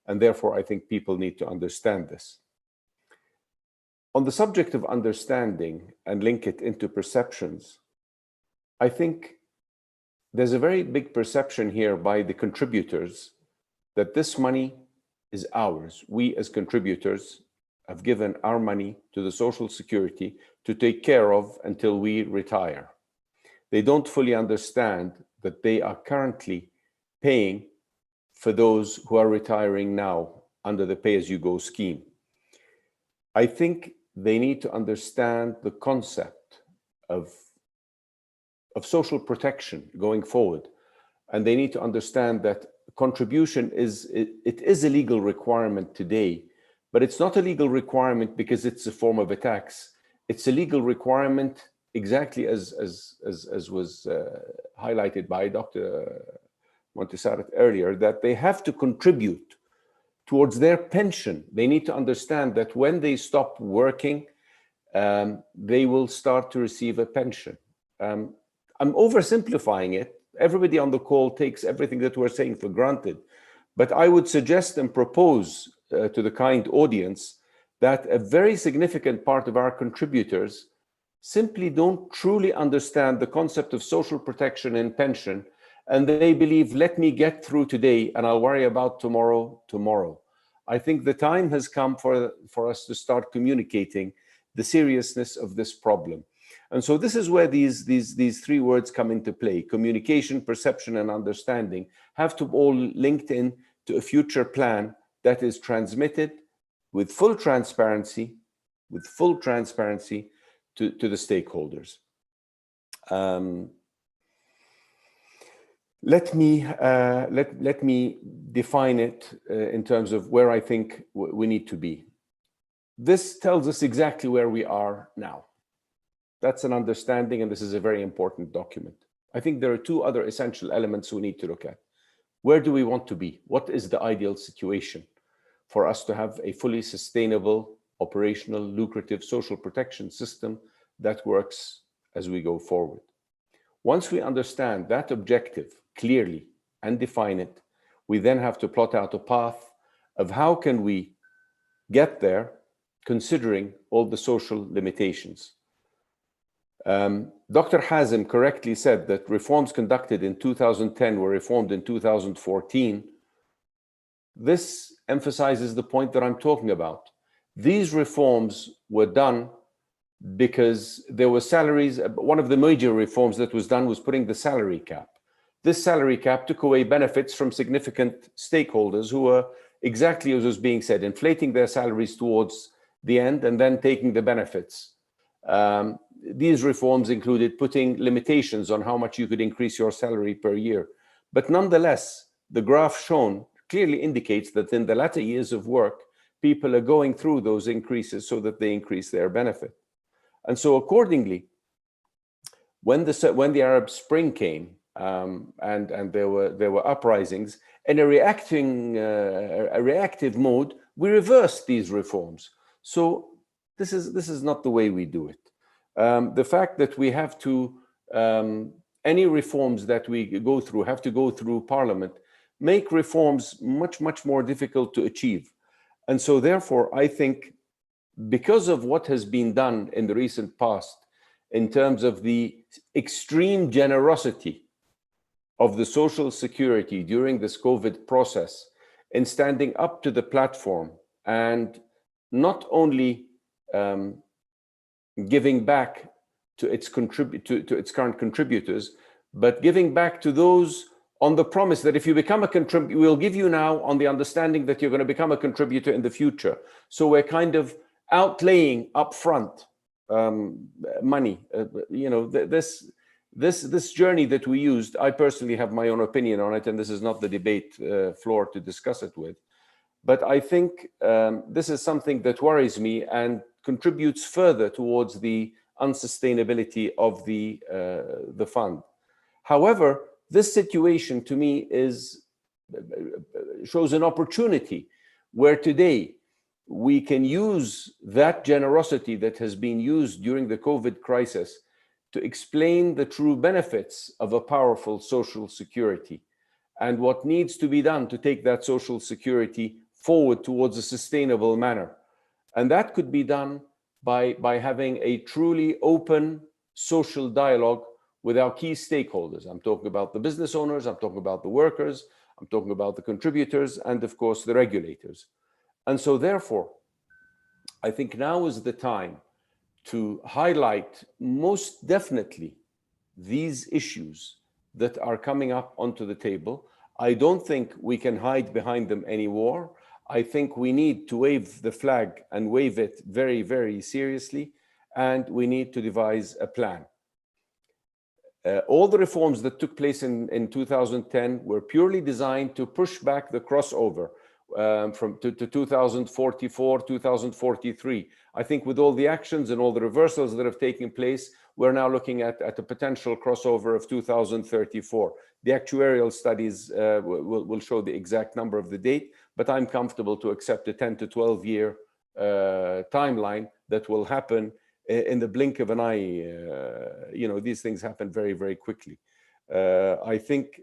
And therefore, I think people need to understand this. On the subject of understanding and link it into perceptions, I think there's a very big perception here by the contributors that this money is ours. We as contributors have given our money to the Social Security to take care of until we retire. They don't fully understand that they are currently paying for those who are retiring now under the pay-as-you-go scheme. I think they need to understand the concept of social protection going forward. And they need to understand that contribution is a legal requirement today, but it's not a legal requirement because it's a form of a tax. It's a legal requirement exactly as was highlighted by Dr. Montserrat earlier, that they have to contribute towards their pension. They need to understand that when they stop working, they will start to receive a pension. I'm oversimplifying it. Everybody on the call takes everything that we're saying for granted. But I would suggest and propose to the kind audience that a very significant part of our contributors simply don't truly understand the concept of social protection and pension. And they believe, let me get through today and I'll worry about tomorrow. I think the time has come for us to start communicating the seriousness of this problem. And so this is where these three words come into play. Communication, perception, and understanding have to all linked in to a future plan that is transmitted with full transparency to the stakeholders. Let me define it in terms of where I think we need to be. This tells us exactly where we are now. That's an understanding, and this is a very important document. I think there are two other essential elements we need to look at. Where do we want to be? What is the ideal situation for us to have a fully sustainable, operational, lucrative social protection system that works as we go forward? Once we understand that objective clearly and define it, we then have to plot out a path of how can we get there, considering all the social limitations. Dr. Hazem correctly said that reforms conducted in 2010 were reformed in 2014. This emphasizes the point that I'm talking about. These reforms were done because there were salaries. One of the major reforms that was done was putting the salary cap. This salary cap took away benefits from significant stakeholders who were, exactly as was being said, inflating their salaries towards the end and then taking the benefits. These reforms included putting limitations on how much you could increase your salary per year. But nonetheless, the graph shown clearly indicates that in the latter years of work, people are going through those increases so that they increase their benefit. And so accordingly, when the Arab Spring came and there were uprisings, in a reactive mode, we reversed these reforms. So this is not the way we do it. The fact that we have to, any reforms that we go through have to go through Parliament, make reforms much, much more difficult to achieve. And so therefore, I think because of what has been done in the recent past, in terms of the extreme generosity of the Social Security during this COVID process, in standing up to the platform and not only giving back to its current contributors, but giving back to those on the promise that if you become a contributor, we'll give you now on the understanding that you're going to become a contributor in the future. So we're kind of outlaying upfront money. You know, this journey that we used, I personally have my own opinion on it, and this is not the debate floor to discuss it with. But I think this is something that worries me and contributes further towards the unsustainability of the fund. However, this situation to me shows an opportunity where today we can use that generosity that has been used during the COVID crisis to explain the true benefits of a powerful social security and what needs to be done to take that social security forward towards a sustainable manner. And that could be done by having a truly open social dialogue with our key stakeholders. I'm talking about the business owners, I'm talking about the workers, I'm talking about the contributors, and of course the regulators. And so therefore, I think now is the time to highlight most definitely these issues that are coming up onto the table. I don't think we can hide behind them anymore. I think we need to wave the flag and wave it very, very seriously, and we need to devise a plan. All the reforms that took place in 2010 were purely designed to push back the crossover to 2044, 2043. I think with all the actions and all the reversals that have taken place, we're now looking at a potential crossover of 2034. The actuarial studies will show the exact number of the date, but I'm comfortable to accept a 10 to 12 year timeline that will happen in the blink of an eye. You know, these things happen very, very quickly. I think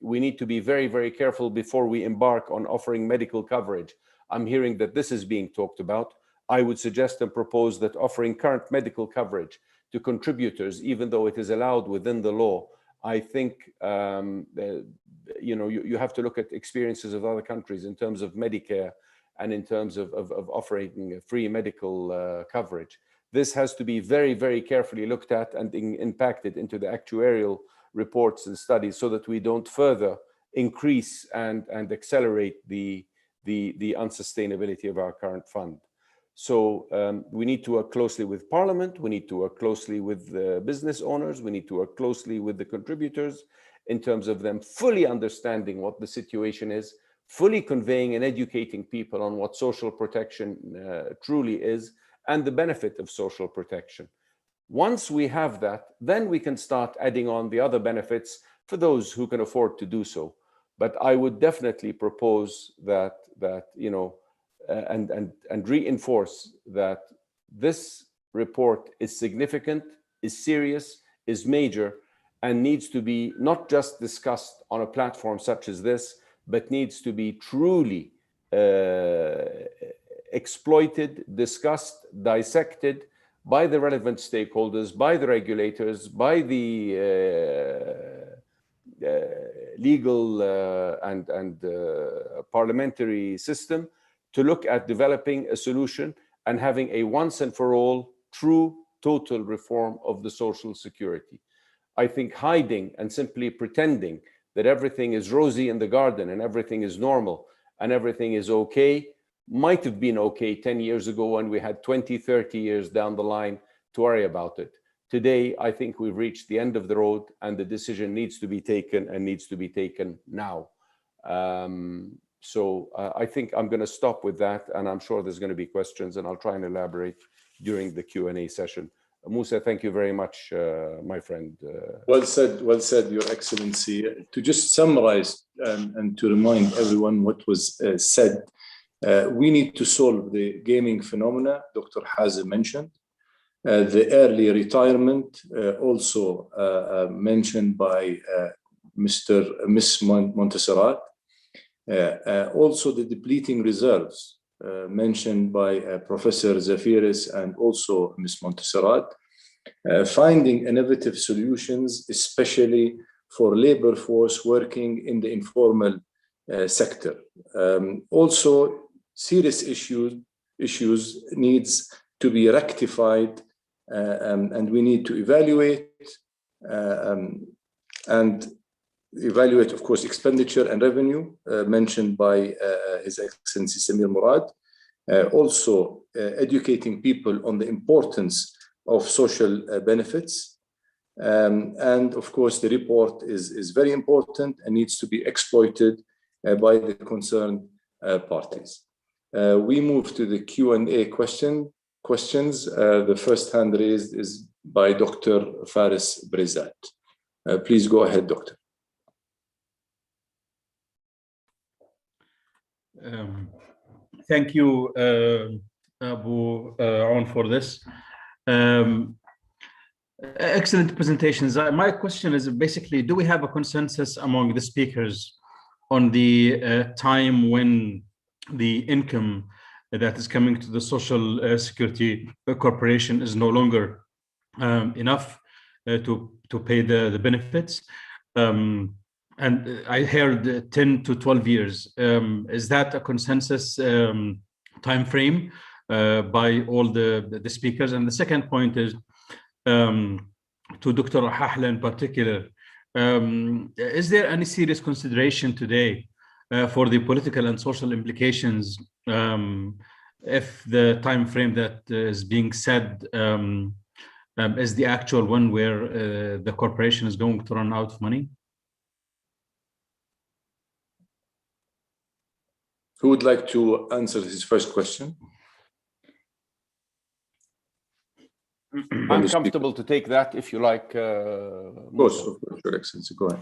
we need to be very, very careful before we embark on offering medical coverage. I'm hearing that this is being talked about. I would suggest and propose that offering current medical coverage to contributors, even though it is allowed within the law, I think you know, you have to look at experiences of other countries in terms of Medicare and in terms of offering free medical coverage. This has to be very, very carefully looked at and impacted into the actuarial reports and studies so that we don't further increase and accelerate the unsustainability of our current fund. So we need to work closely with Parliament, we need to work closely with the business owners, we need to work closely with the contributors in terms of them fully understanding what the situation is, fully conveying and educating people on what social protection truly is and the benefit of social protection. Once we have that, then we can start adding on the other benefits for those who can afford to do so. But I would definitely propose that you know, and reinforce that this report is significant, is serious, is major, and needs to be not just discussed on a platform such as this, but needs to be truly exploited, discussed, dissected by the relevant stakeholders, by the regulators, by the legal and parliamentary system, to look at developing a solution and having a once and for all true total reform of the social security. I think hiding and simply pretending that everything is rosy in the garden and everything is normal and everything is okay might have been okay 10 years ago when we had 20, 30 years down the line to worry about it. Today, I think we've reached the end of the road and the decision needs to be taken and needs to be taken now. So I think I'm going to stop with that, and I'm sure there's going to be questions, and I'll try and elaborate during the Q&A session. Musa, thank you very much, my friend. Well said, Your Excellency. To just summarize and to remind everyone what was said, we need to solve the gaming phenomena Dr. Hazem mentioned. the early retirement, also mentioned by Miss Montserrat. Also the depleting reserves, mentioned by Professor Zafiris and also Ms. Montserrat. Finding innovative solutions, especially for labor force working in the informal sector. Also, serious issues needs to be rectified, and we need to evaluate, of course, expenditure and revenue, mentioned by His Excellency Samir Murad. Also, educating people on the importance of social benefits. And of course, the report is very important and needs to be exploited by the concerned parties. We move to the Q&A questions. The first hand raised is by Dr. Faris Brizat. Please go ahead, Doctor. Thank you, Abu Aoun, for this. Excellent presentations. My question is basically, do we have a consensus among the speakers on the time when the income that is coming to the Social Security Corporation is no longer enough to pay the benefits? And I heard 10 to 12 years. Is that a consensus time frame by all the speakers? And the second point is to Dr. Hahla in particular. Is there any serious consideration today for the political and social implications if the time frame that is being said is the actual one where the corporation is going to run out of money? Who would like to answer his first question? I'm comfortable to take that if you like. Of course, Your Excellency, go ahead.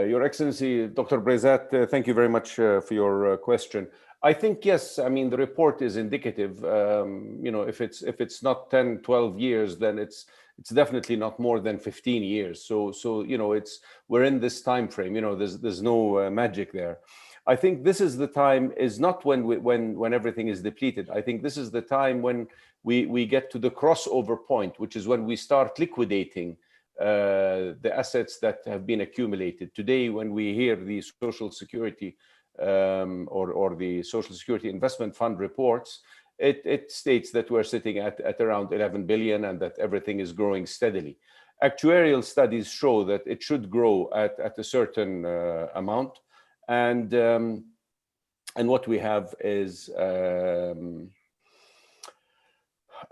Your Excellency, Dr. Brizat, thank you very much for your question. I think, yes, I mean, the report is indicative. You know, if it's not 10, 12 years, then it's definitely not more than 15 years. So you know, we're in this time frame. You know, there's no magic there. I think this is the time, is not when everything is depleted. I think this is the time when we get to the crossover point, which is when we start liquidating the assets that have been accumulated. Today, when we hear the Social Security or the Social Security Investment Fund reports, it states that we're sitting at around 11 billion and that everything is growing steadily. Actuarial studies show that it should grow at a certain amount. And what we have is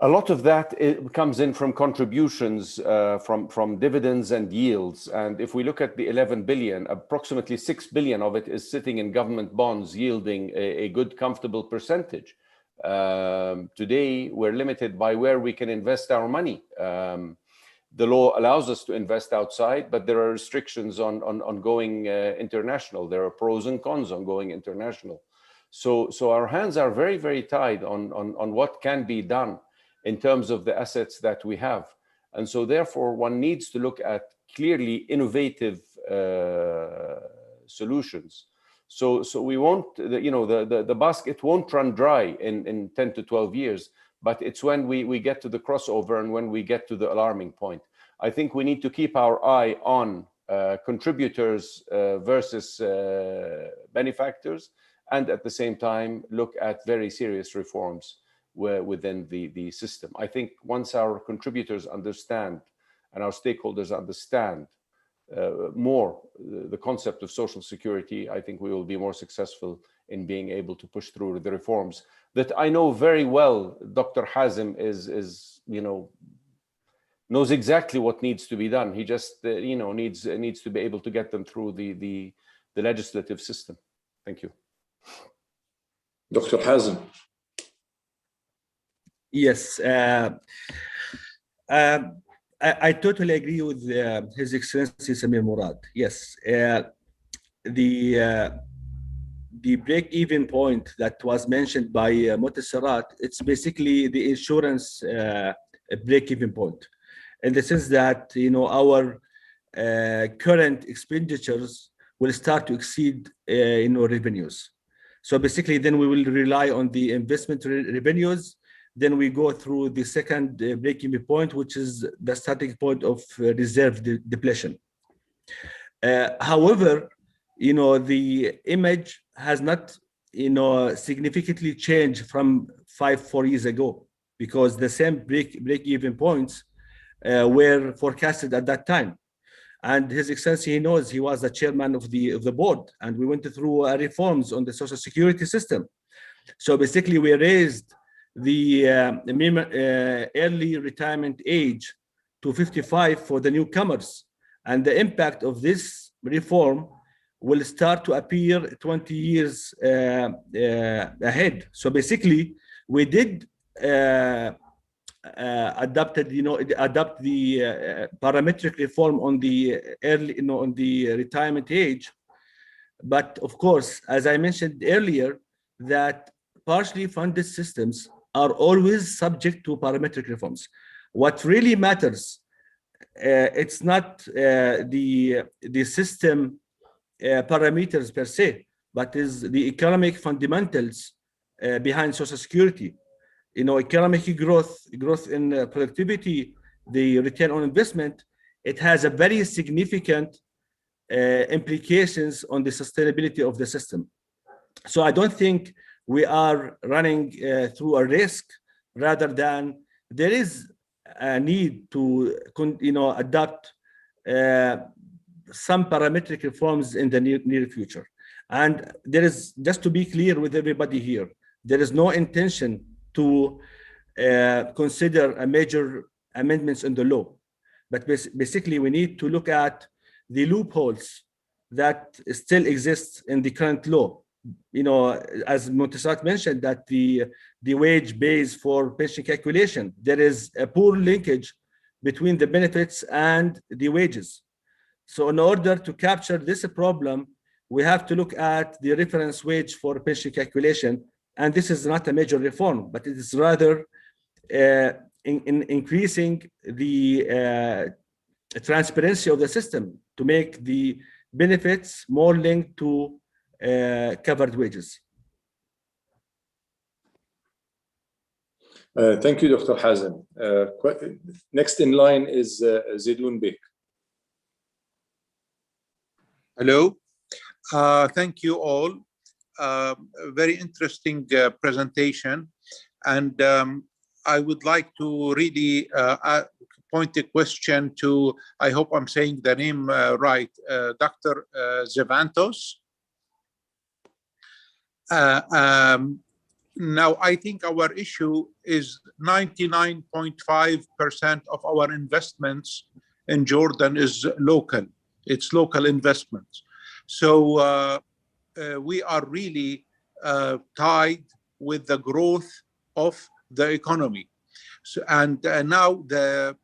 a lot of that comes in from contributions from dividends and yields. And if we look at the 11 billion, approximately 6 billion of it is sitting in government bonds yielding a good, comfortable percentage. Today, we're limited by where we can invest our money. The law allows us to invest outside, but there are restrictions on going international. There are pros and cons on going international. So our hands are very, very tied on what can be done in terms of the assets that we have. And so therefore, one needs to look at clearly innovative solutions. So we won't, you know, the basket won't run dry in 10 to 12 years. But it's when we get to the crossover and when we get to the alarming point. I think we need to keep our eye on contributors versus benefactors, and at the same time, look at very serious reforms within the system. I think once our contributors understand and our stakeholders understand more the concept of Social Security, I think we will be more successful in being able to push through the reforms that I know very well. Dr. Hazim is you know, knows exactly what needs to be done. He just you know, needs to be able to get them through the legislative system. Thank you. Dr. Hazim. Yes, I totally agree with His Excellency Samir Murad. Yes, the break-even point that was mentioned by Montserrat, it's basically the insurance break-even point, in the sense that our current expenditures will start to exceed revenues. So basically, then we will rely on the investment revenues. Then we go through the second break-even point, which is the starting point of reserve depletion. However, the image has not significantly changed from 4 years ago, because the same break-even points were forecasted at that time. And His Excellency, he knows, he was the chairman of the board, and we went through reforms on the Social Security system. So basically, we raised the early retirement age to 55 for the newcomers, and the impact of this reform will start to appear 20 years ahead. So basically, we did adopt the parametric reform on the early, on the retirement age. But of course, as I mentioned earlier, that partially funded systems are always subject to parametric reforms. What really matters, it's not the system parameters per se, but is the economic fundamentals behind Social Security. Economic growth in productivity, the return on investment, it has a very significant implications on the sustainability of the system. So I don't think we are running through a risk, rather than there is a need to adopt some parametric reforms in the near future. And there is, just to be clear with everybody here, there is no intention to consider a major amendments in the law. But basically, we need to look at the loopholes that still exist in the current law. As Montasat mentioned, that the wage base for pension calculation, there is a poor linkage between the benefits and the wages. So in order to capture this problem, we have to look at the reference wage for pension calculation. And this is not a major reform, but it is rather increasing the transparency of the system to make the benefits more linked to covered wages. Thank you, Dr. Hazem. Next in line is Zaidoun Bek. Hello. Thank you all. Very interesting presentation. And I would like to really point a question to, I hope I'm saying the name right, Dr. Zevantos. Now, I think our issue is 99.5% of our investments in Jordan is local. It's local investments. So we are really tied with the growth of the economy. So, and now the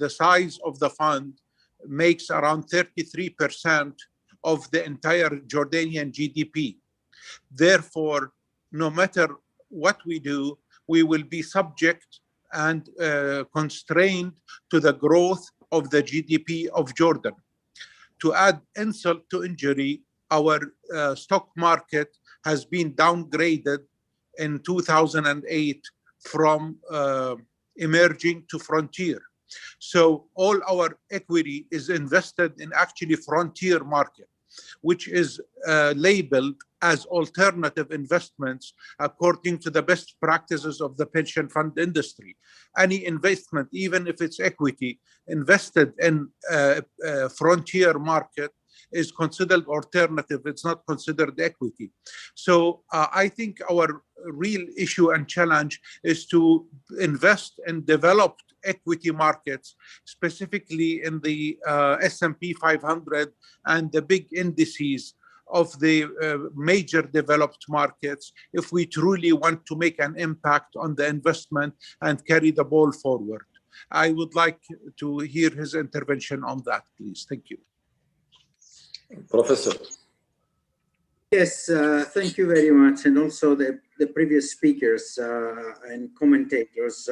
size of the fund makes around 33% of the entire Jordanian GDP. Therefore, no matter what we do, we will be subject and constrained to the growth of the GDP of Jordan. To add insult to injury, our stock market has been downgraded in 2008 from emerging to frontier. So all our equity is invested in actually frontier market, which is labeled as alternative investments according to the best practices of the pension fund industry. Any investment, even if it's equity, invested in frontier market is considered alternative. It's not considered equity. So I think our real issue and challenge is to invest in developed equity markets, specifically in the S&P 500 and the big indices of the major developed markets, if we truly want to make an impact on the investment and carry the ball forward. I would like to hear his intervention on that, please. Thank you. Professor. Yes, thank you very much. And also the previous speakers and commentators.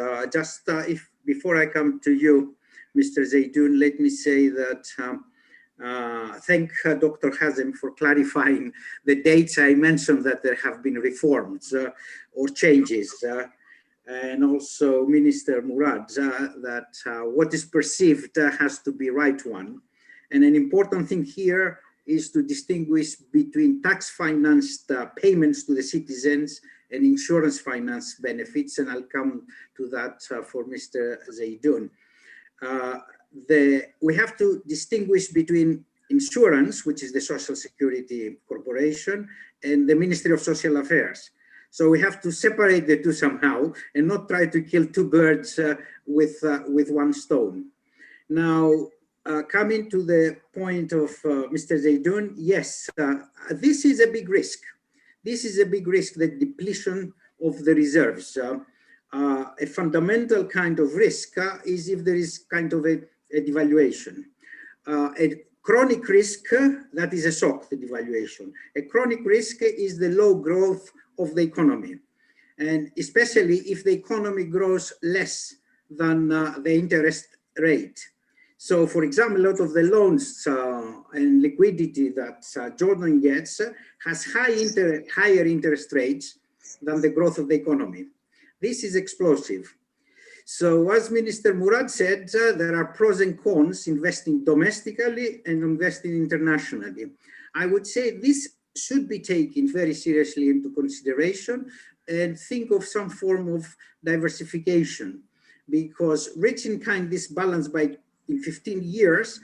before I come to you, Mr. Zaidoun, let me say that thank Dr. Hazem for clarifying the dates I mentioned that there have been reforms or changes. And also Minister Murad, that what is perceived has to be right one. And an important thing here is to distinguish between tax-financed payments to the citizens and insurance finance benefits, and I'll come to that for Mr. Zaidoun. We have to distinguish between insurance, which is the Social Security Corporation, and the Ministry of Social Affairs. So we have to separate the two somehow and not try to kill two birds with one stone. Now, coming to the point of Mr. Zaidoun, yes, this is a big risk. This is a big risk, the depletion of the reserves. A fundamental kind of risk is if there is kind of a devaluation. A chronic risk, that is a shock, the devaluation. A chronic risk is the low growth of the economy, and especially if the economy grows less than the interest rate. So, for example, a lot of the loans and liquidity that Jordan gets has higher interest rates than the growth of the economy. This is explosive. So, as Minister Murad said, there are pros and cons investing domestically and investing internationally. I would say this should be taken very seriously into consideration and think of some form of diversification, because reaching this balance in 15 years,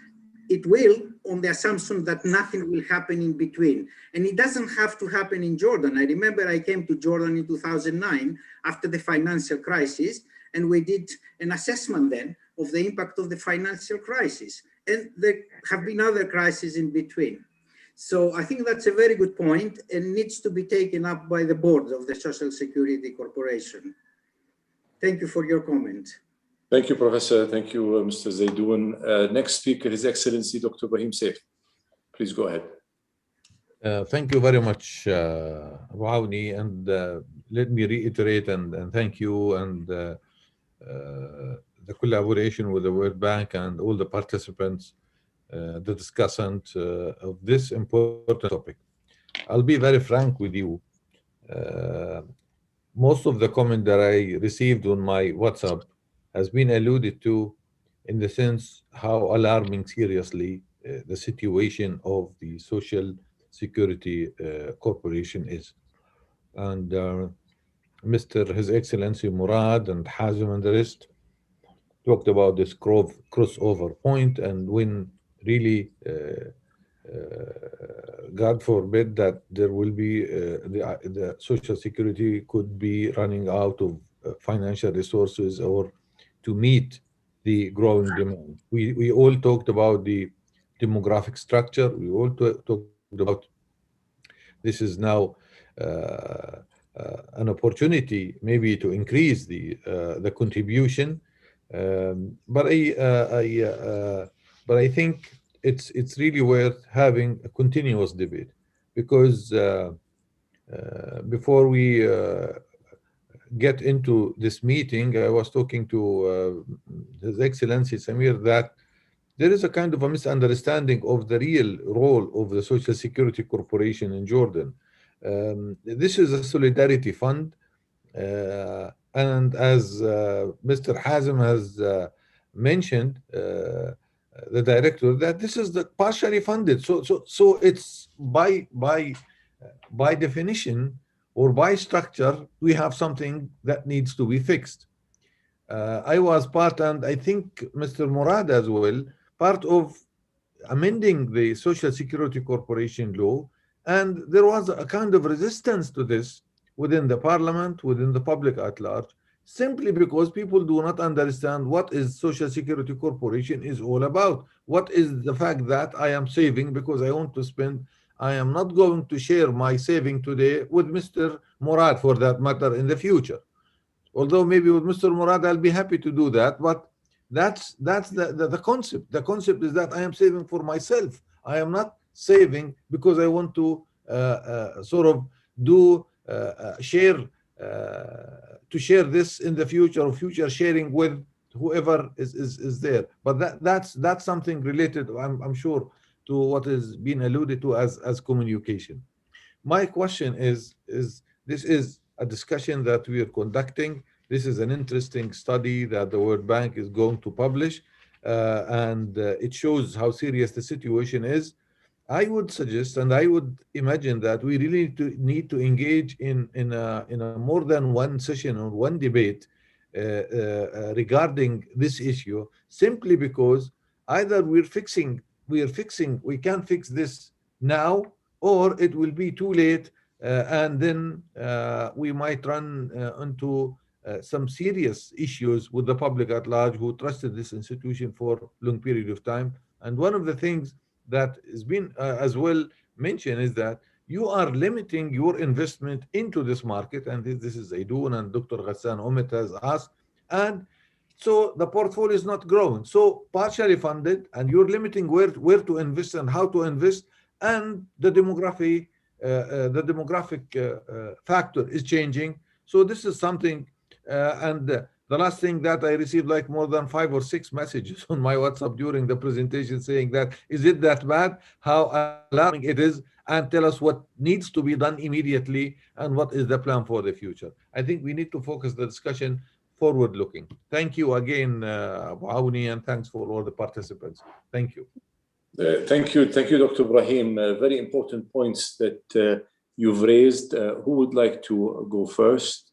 it will, on the assumption that nothing will happen in between. And it doesn't have to happen in Jordan. I remember I came to Jordan in 2009 after the financial crisis, and we did an assessment then of the impact of the financial crisis. And there have been other crises in between. So I think that's a very good point and needs to be taken up by the board of the Social Security Corporation. Thank you for your comment. Thank you, Professor. Thank you, Mr. Zaidoun. Next speaker, His Excellency, Dr. Brahim Saif. Please go ahead. Thank you very much, Abu Awni, and let me reiterate and thank you and the collaboration with the World Bank and all the participants, the discussant of this important topic. I'll be very frank with you. Most of the comment that I received on my WhatsApp has been alluded to in the sense how alarming seriously the situation of the Social Security Corporation is. And His Excellency Murad and Hazem and the rest talked about this crossover point, and when really, God forbid that there will be, the Social Security could be running out of financial resources or to meet the growing demand. We all talked about the demographic structure. We all talked about this is now an opportunity maybe to increase the contribution. But I think it's really worth having a continuous debate, because before we get into this meeting, I was talking to His Excellency Samir that there is a kind of a misunderstanding of the real role of the Social Security Corporation in Jordan. This is a solidarity fund, and as Mr. Hazem has mentioned, the director, that this is the partially funded. So it's by definition or by structure, we have something that needs to be fixed. I was part, and I think Mr. Murad as well, part of amending the Social Security Corporation law, and there was a kind of resistance to this within the parliament, within the public at large, simply because people do not understand what is Social Security Corporation is all about. What is the fact that I am saving because I want to spend, I am not going to share my saving today with Mr. Murad for that matter in the future. Although maybe with Mr. Murad, I'll be happy to do that, but that's the concept. The concept is that I am saving for myself. I am not saving because I want to sort of do share to share this in the future, or future sharing with whoever is there. But that's something related, I'm sure, to what is being alluded to as communication. My question is this is a discussion that we are conducting. This is an interesting study that the World Bank is going to publish, and it shows how serious the situation is. I would suggest, and I would imagine, that we really need to engage in a more than one session or one debate regarding this issue, simply because either we can fix this now, or it will be too late, and then we might run into some serious issues with the public at large who trusted this institution for a long period of time. And one of the things that has been as well mentioned is that you are limiting your investment into this market, and this is Aidoun and Dr. Ghassan Omid has asked, and so the portfolio is not growing. So partially funded, and you're limiting where to invest and how to invest, and the demographic factor is changing. So this is something, and the last thing that I received like more than 5 or 6 messages on my WhatsApp during the presentation saying that, is it that bad? How alarming it is, and tell us what needs to be done immediately and what is the plan for the future. I think we need to focus the discussion forward looking. Thank you again, Abu Awni, and thanks for all the participants. Thank you. Thank you, Dr. Ibrahim. Very important points that you've raised. Who would like to go first?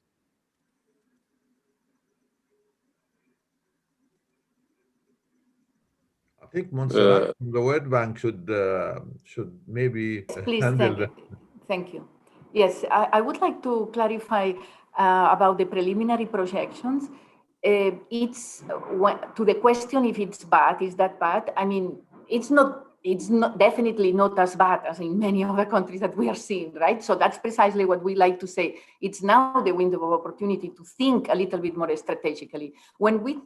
I think Montserrat from the World Bank should maybe Please, handle that. Thank you. Yes, I would like to clarify about the preliminary projections. It's to the question if it's bad, is that bad? I mean, it's not definitely not as bad as in many other countries that we are seeing, right? So that's precisely what we like to say. It's now the window of opportunity to think a little bit more strategically. When we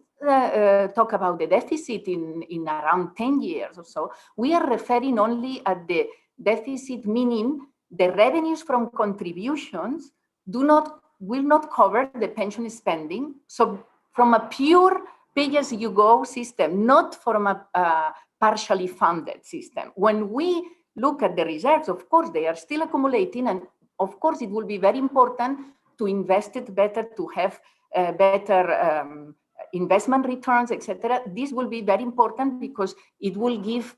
talk about the deficit in around 10 years or so, we are referring only at the deficit, meaning the revenues from contributions will not cover the pension spending. So from a pure pay-as-you-go system, not from a partially funded system. When we look at the reserves, of course, they are still accumulating, and of course, it will be very important to invest it better, to have better investment returns, etc. This will be very important because it will give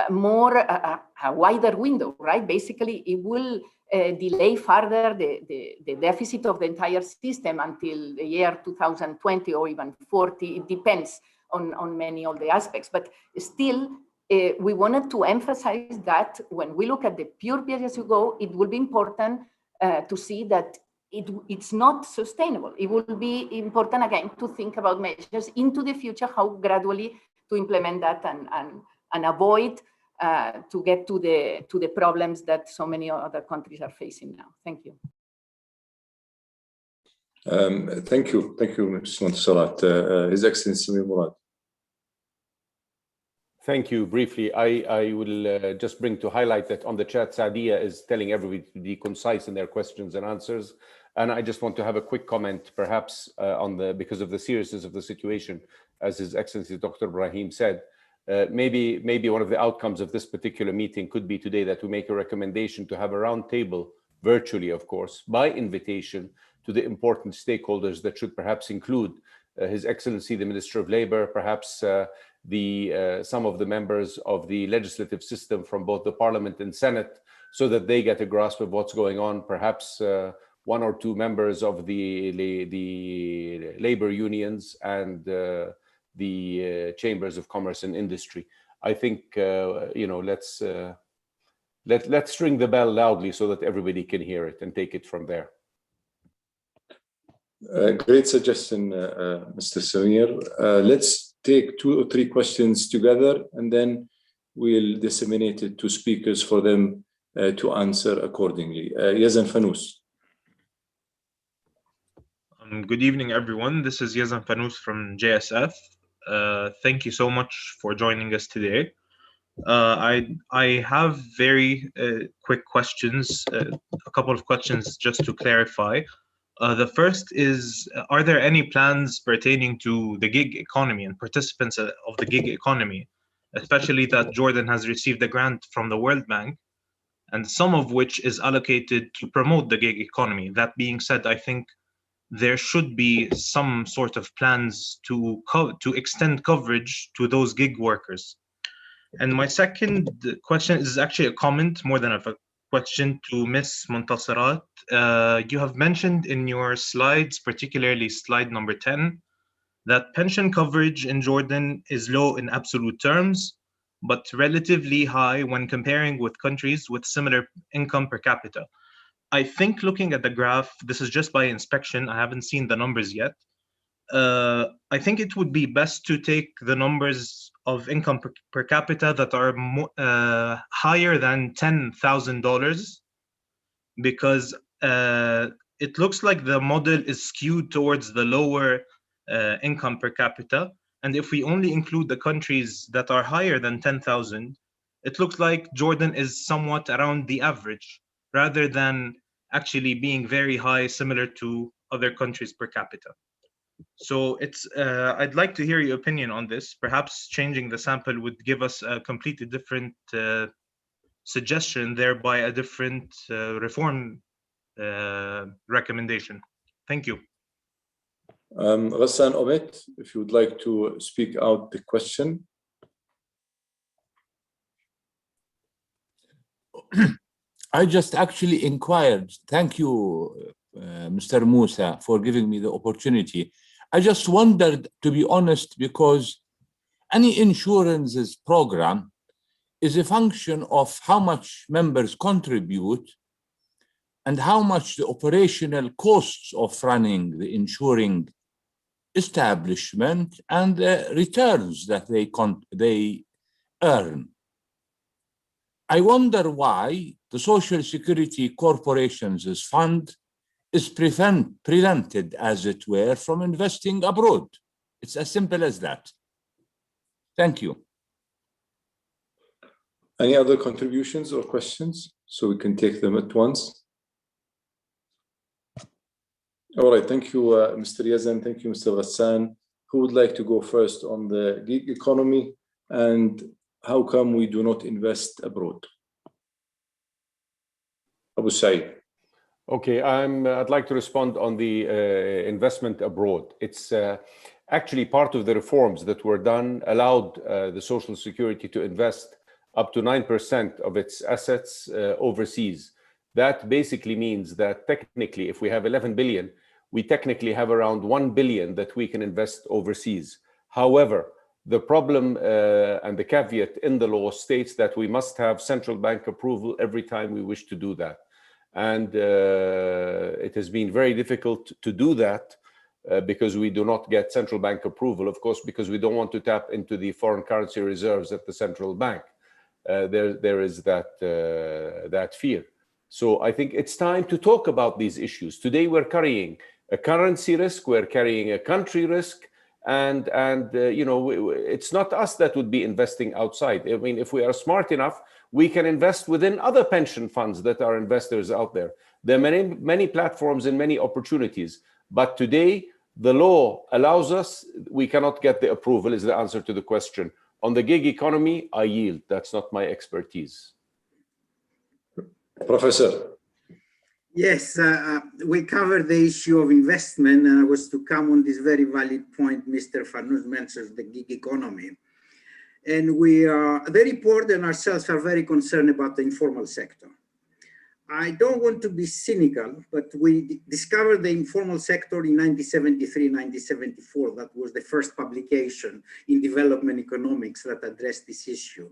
a wider window, right? Basically, it will delay further the deficit of the entire system until the year 2020 or even 40. It depends on many of the aspects, but still we wanted to emphasize that when we look at the pure pay-as-you-go, it will be important to see that it's not sustainable. It will be important again to think about measures into the future, how gradually to implement that and avoid to get to the problems that so many other countries are facing now. Thank you. Thank you, Mr. Montserrat. His Excellency Samir Murad. Thank you. Briefly, I will just bring to highlight that on the chat, Sadia is telling everybody to be concise in their questions and answers. And I just want to have a quick comment, perhaps because of the seriousness of the situation, as His Excellency Dr. Ibrahim said. Maybe one of the outcomes of this particular meeting could be today that we make a recommendation to have a round table, virtually, of course, by invitation to the important stakeholders that should perhaps include His Excellency the Minister of Labor, perhaps some of the members of the legislative system from both the Parliament and Senate, so that they get a grasp of what's going on, perhaps 1 or 2 members of the labor unions and the chambers of commerce and industry. I think let's ring the bell loudly so that everybody can hear it and take it from there. Great suggestion, Mr. Samir. Let's take 2 or 3 questions together, and then we'll disseminate it to speakers for them to answer accordingly. Yazan Fanous. Good evening, everyone. This is Yazan Fanous from JSF. Thank you so much for joining us today. I have very quick questions, a couple of questions just to clarify. The first is, are there any plans pertaining to the gig economy and participants of the gig economy, especially that Jordan has received a grant from the World Bank, and some of which is allocated to promote the gig economy? That being said, I think there should be some sort of plans to extend coverage to those gig workers. And my second question is actually a comment more than a question to Ms. Montserrat. You have mentioned in your slides, particularly slide number 10, that pension coverage in Jordan is low in absolute terms, but relatively high when comparing with countries with similar income per capita. I think looking at the graph, this is just by inspection, I haven't seen the numbers yet. I think it would be best to take the numbers of income per capita that are higher than $10,000, because it looks like the model is skewed towards the lower income per capita. And if we only include the countries that are higher than 10,000, it looks like Jordan is somewhat around the average, rather than actually being very high, similar to other countries per capita. So it's, I'd like to hear your opinion on this. Perhaps changing the sample would give us a completely different suggestion, thereby a different reform recommendation. Thank you. Ghassan Omid, if you would like to speak out the question. I just actually inquired. Thank you, Mr. Musa, for giving me the opportunity. I just wondered, to be honest, because any insurances program is a function of how much members contribute and how much the operational costs of running the insuring establishment and the returns that they earn. I wonder why the Social Security Corporations' fund is prevented, as it were, from investing abroad. It's as simple as that. Thank you. Any other contributions or questions? So we can take them at once. All right, thank you, Mr. Yazan. Thank you, Mr. Ghassan. Who would like to go first on the gig economy and how come we do not invest abroad? Abu Saeed. Okay, I'd like to respond on the investment abroad. It's actually part of the reforms that were done allowed the Social Security to invest up to 9% of its assets overseas. That basically means that technically, if we have 11 billion, we technically have around 1 billion that we can invest overseas. However, the problem and the caveat in the law states that we must have central bank approval every time we wish to do that. And it has been very difficult to do that because we do not get central bank approval, of course, because we don't want to tap into the foreign currency reserves at the central bank. There is that fear. So I think it's time to talk about these issues. Today we're carrying a currency risk, we're carrying a country risk, and you know, it's not us that would be investing outside. I mean, if we are smart enough, we can invest within other pension funds that are investors out there. There are many platforms and many opportunities, but today the law allows us, we cannot get the approval is the answer to the question. On the gig economy, I yield. That's not my expertise. Professor. Yes, we covered the issue of investment, and I was to come on this very valid point Mr. Farnous mentions, the gig economy. And the report and ourselves are very concerned about the informal sector. I don't want to be cynical, but we discovered the informal sector in 1973, 1974. That was the first publication in development economics that addressed this issue.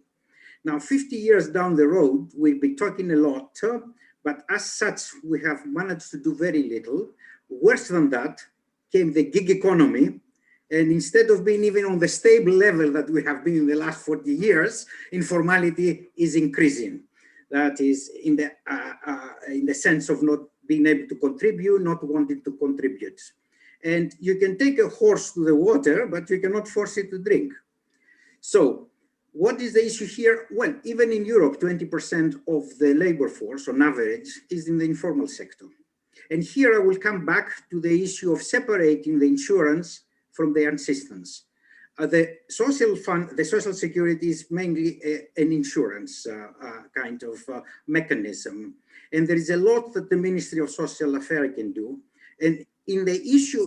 Now, 50 years down the road, we'll be talking a lot, but as such, we have managed to do very little. Worse than that came the gig economy. And instead of being even on the stable level that we have been in the last 40 years, informality is increasing. That is in the sense of not being able to contribute, not wanting to contribute. And you can take a horse to the water, but you cannot force it to drink. So what is the issue here? Well, even in Europe, 20% of the labor force on average is in the informal sector. And here I will come back to the issue of separating the insurance from the assistance. The social fund, the social security is mainly an insurance kind of mechanism. And there is a lot that the Ministry of Social Affairs can do. And in the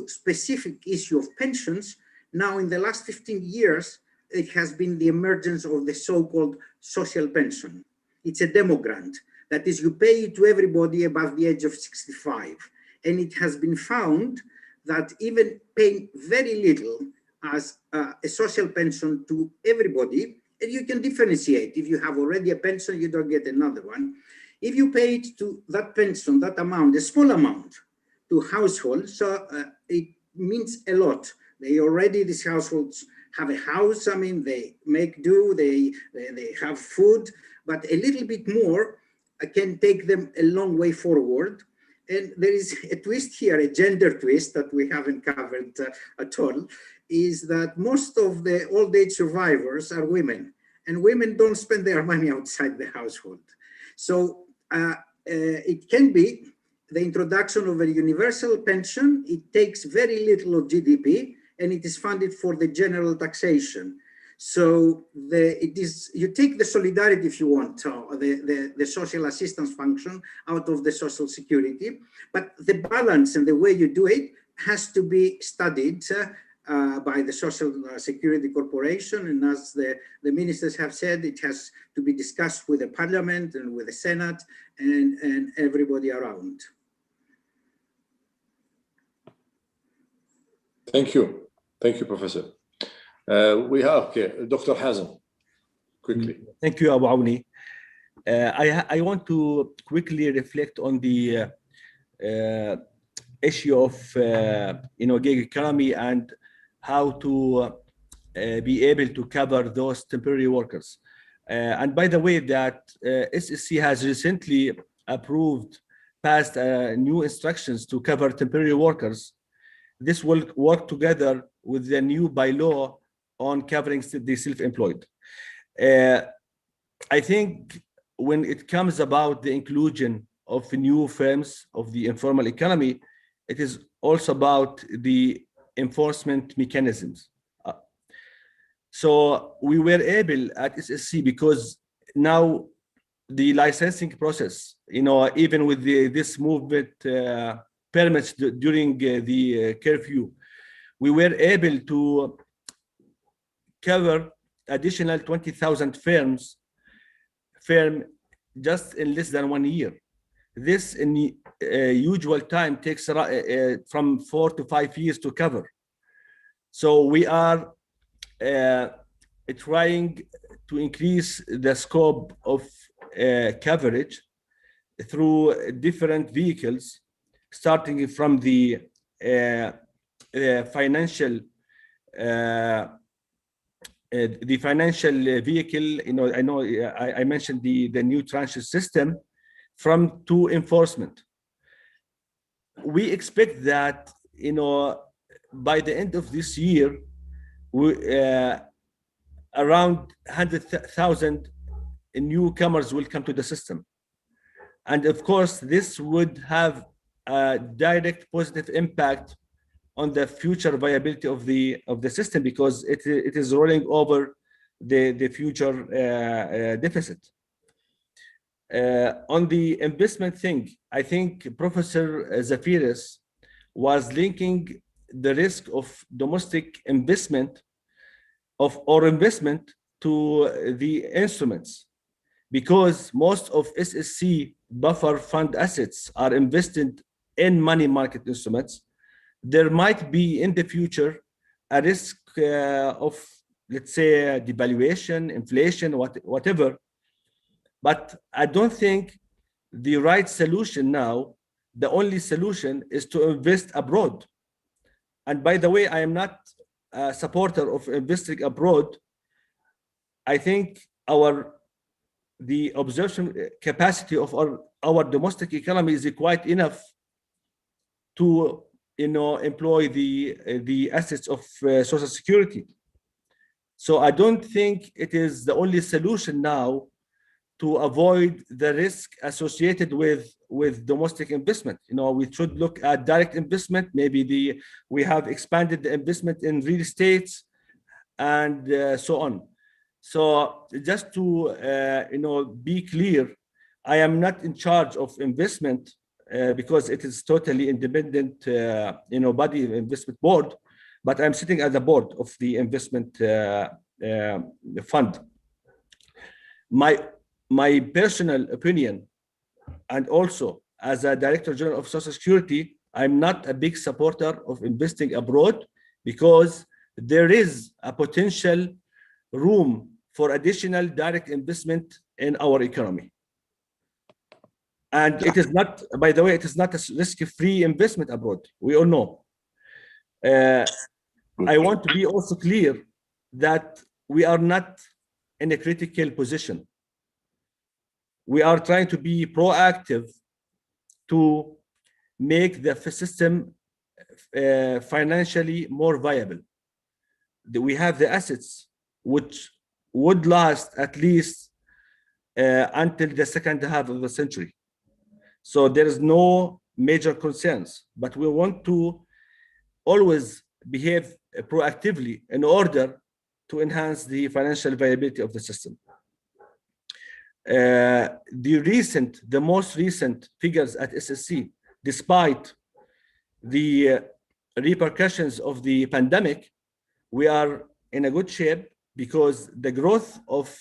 specific issue of pensions, now in the last 15 years, it has been the emergence of the so-called social pension. It's a demo grant. That is, you pay it to everybody above the age of 65. And it has been found that even paying very little as a social pension to everybody, and you can differentiate. If you have already a pension, you don't get another one. If you pay it to that pension, that amount, a small amount to households, it means a lot. These households have a house, I mean, they make do, they have food, but a little bit more can take them a long way forward. And there is a twist here, a gender twist that we haven't covered at all, is that most of the old age survivors are women, and women don't spend their money outside the household. So it can be the introduction of a universal pension. It takes very little of GDP, and it is funded for the general taxation. So you take the solidarity, if you want, the social assistance function out of the social security, but the balance and the way you do it has to be studied by the Social Security Corporation. And as the ministers have said, it has to be discussed with the Parliament and with the Senate and everybody around. Thank you. Thank you, Professor. We have Dr. Hazem, quickly. Thank you, Abu Auni. I want to quickly reflect on the issue of gig economy and how to be able to cover those temporary workers. And by the way, that SSC has recently passed new instructions to cover temporary workers. This will work together with the new bylaw on covering the self-employed. I think when it comes about the inclusion of new firms of the informal economy, it is also about the enforcement mechanisms. So we were able at SSC, because now the licensing process, even with this movement permits during the curfew, we were able to cover additional 20,000 firms just in less than 1 year. This in usual time takes from 4 to 5 years to cover. So we are trying to increase the scope of coverage through different vehicles, starting from the financial vehicle. I know I mentioned the new tranche system, to enforcement. We expect that by the end of this year, around 100,000 newcomers will come to the system, and of course this would have a direct positive impact on the future viability of the system, because it is rolling over the future deficit. On the investment thing, I think Professor Zafiris was linking the risk of domestic investment to the instruments, because most of SSC buffer fund assets are invested in money market instruments. There might be in the future a risk of, let's say, devaluation, inflation, whatever. But I don't think the right solution now, the only solution, is to invest abroad. And by the way, I am not a supporter of investing abroad. I think the absorption capacity of our domestic economy is quite enough to employ the assets of Social Security. So I don't think it is the only solution now to avoid the risk associated with with domestic investment. You know, we should look at direct investment. Maybe we have expanded the investment in real estate and so on. So just to be clear, I am not in charge of investment because it is totally independent body, investment board, but I'm sitting at the board of the investment fund. My personal opinion, and also as a Director General of Social Security, I'm not a big supporter of investing abroad because there is a potential room for additional direct investment in our economy. And it is not, by the way, it is not a risk-free investment abroad. We all know. I want to be also clear that we are not in a critical position. We are trying to be proactive to make the system financially more viable. We have the assets which would last at least until the second half of the century. So there is no major concerns, but we want to always behave proactively in order to enhance the financial viability of the system. The most recent figures at SSC, despite the repercussions of the pandemic, we are in a good shape because the growth of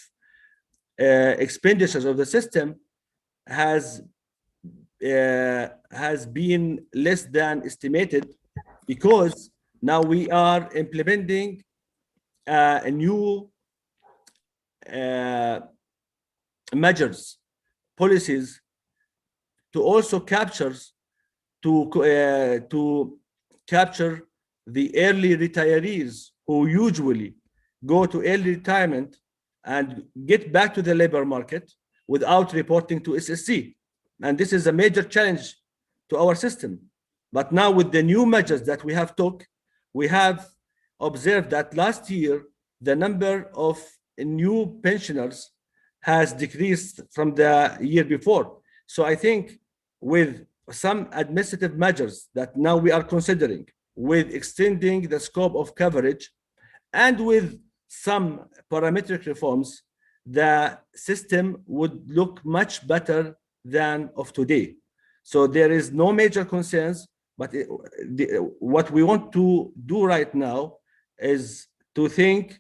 expenditures of the system has been less than estimated, because now we are implementing a new measures, policies to also capture the early retirees who usually go to early retirement and get back to the labor market without reporting to SSC. And this is a major challenge to our system. But now with the new measures that we have took, we have observed that last year, the number of new pensioners has decreased from the year before. So I think with some administrative measures that now we are considering, with extending the scope of coverage, and with some parametric reforms, the system would look much better than of today. So there is no major concerns, but what we want to do right now is to think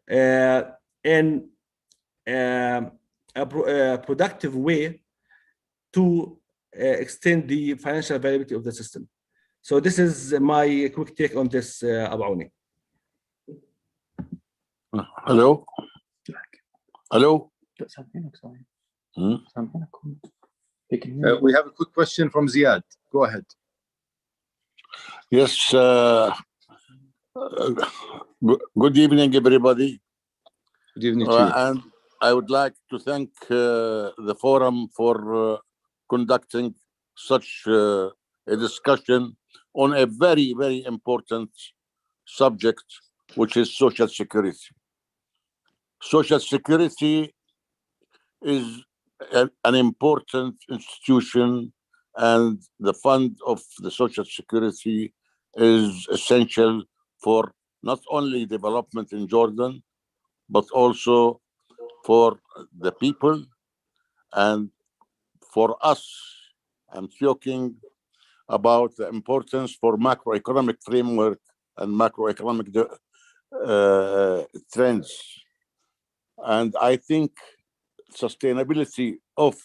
in a productive way to extend the financial viability of the system. So this is my quick take on this, Abu Auni. Hello? Hello? We have a quick question from Ziad. Go ahead. Yes. Good evening, everybody. Good evening to you. And I would like to thank the forum for conducting such a discussion on a very, very important subject, which is Social Security. Social Security is an important institution, and the fund of the Social Security is essential for not only development in Jordan, but also for the people and for us. I'm talking about the importance for macroeconomic framework and macroeconomic trends. And I think sustainability of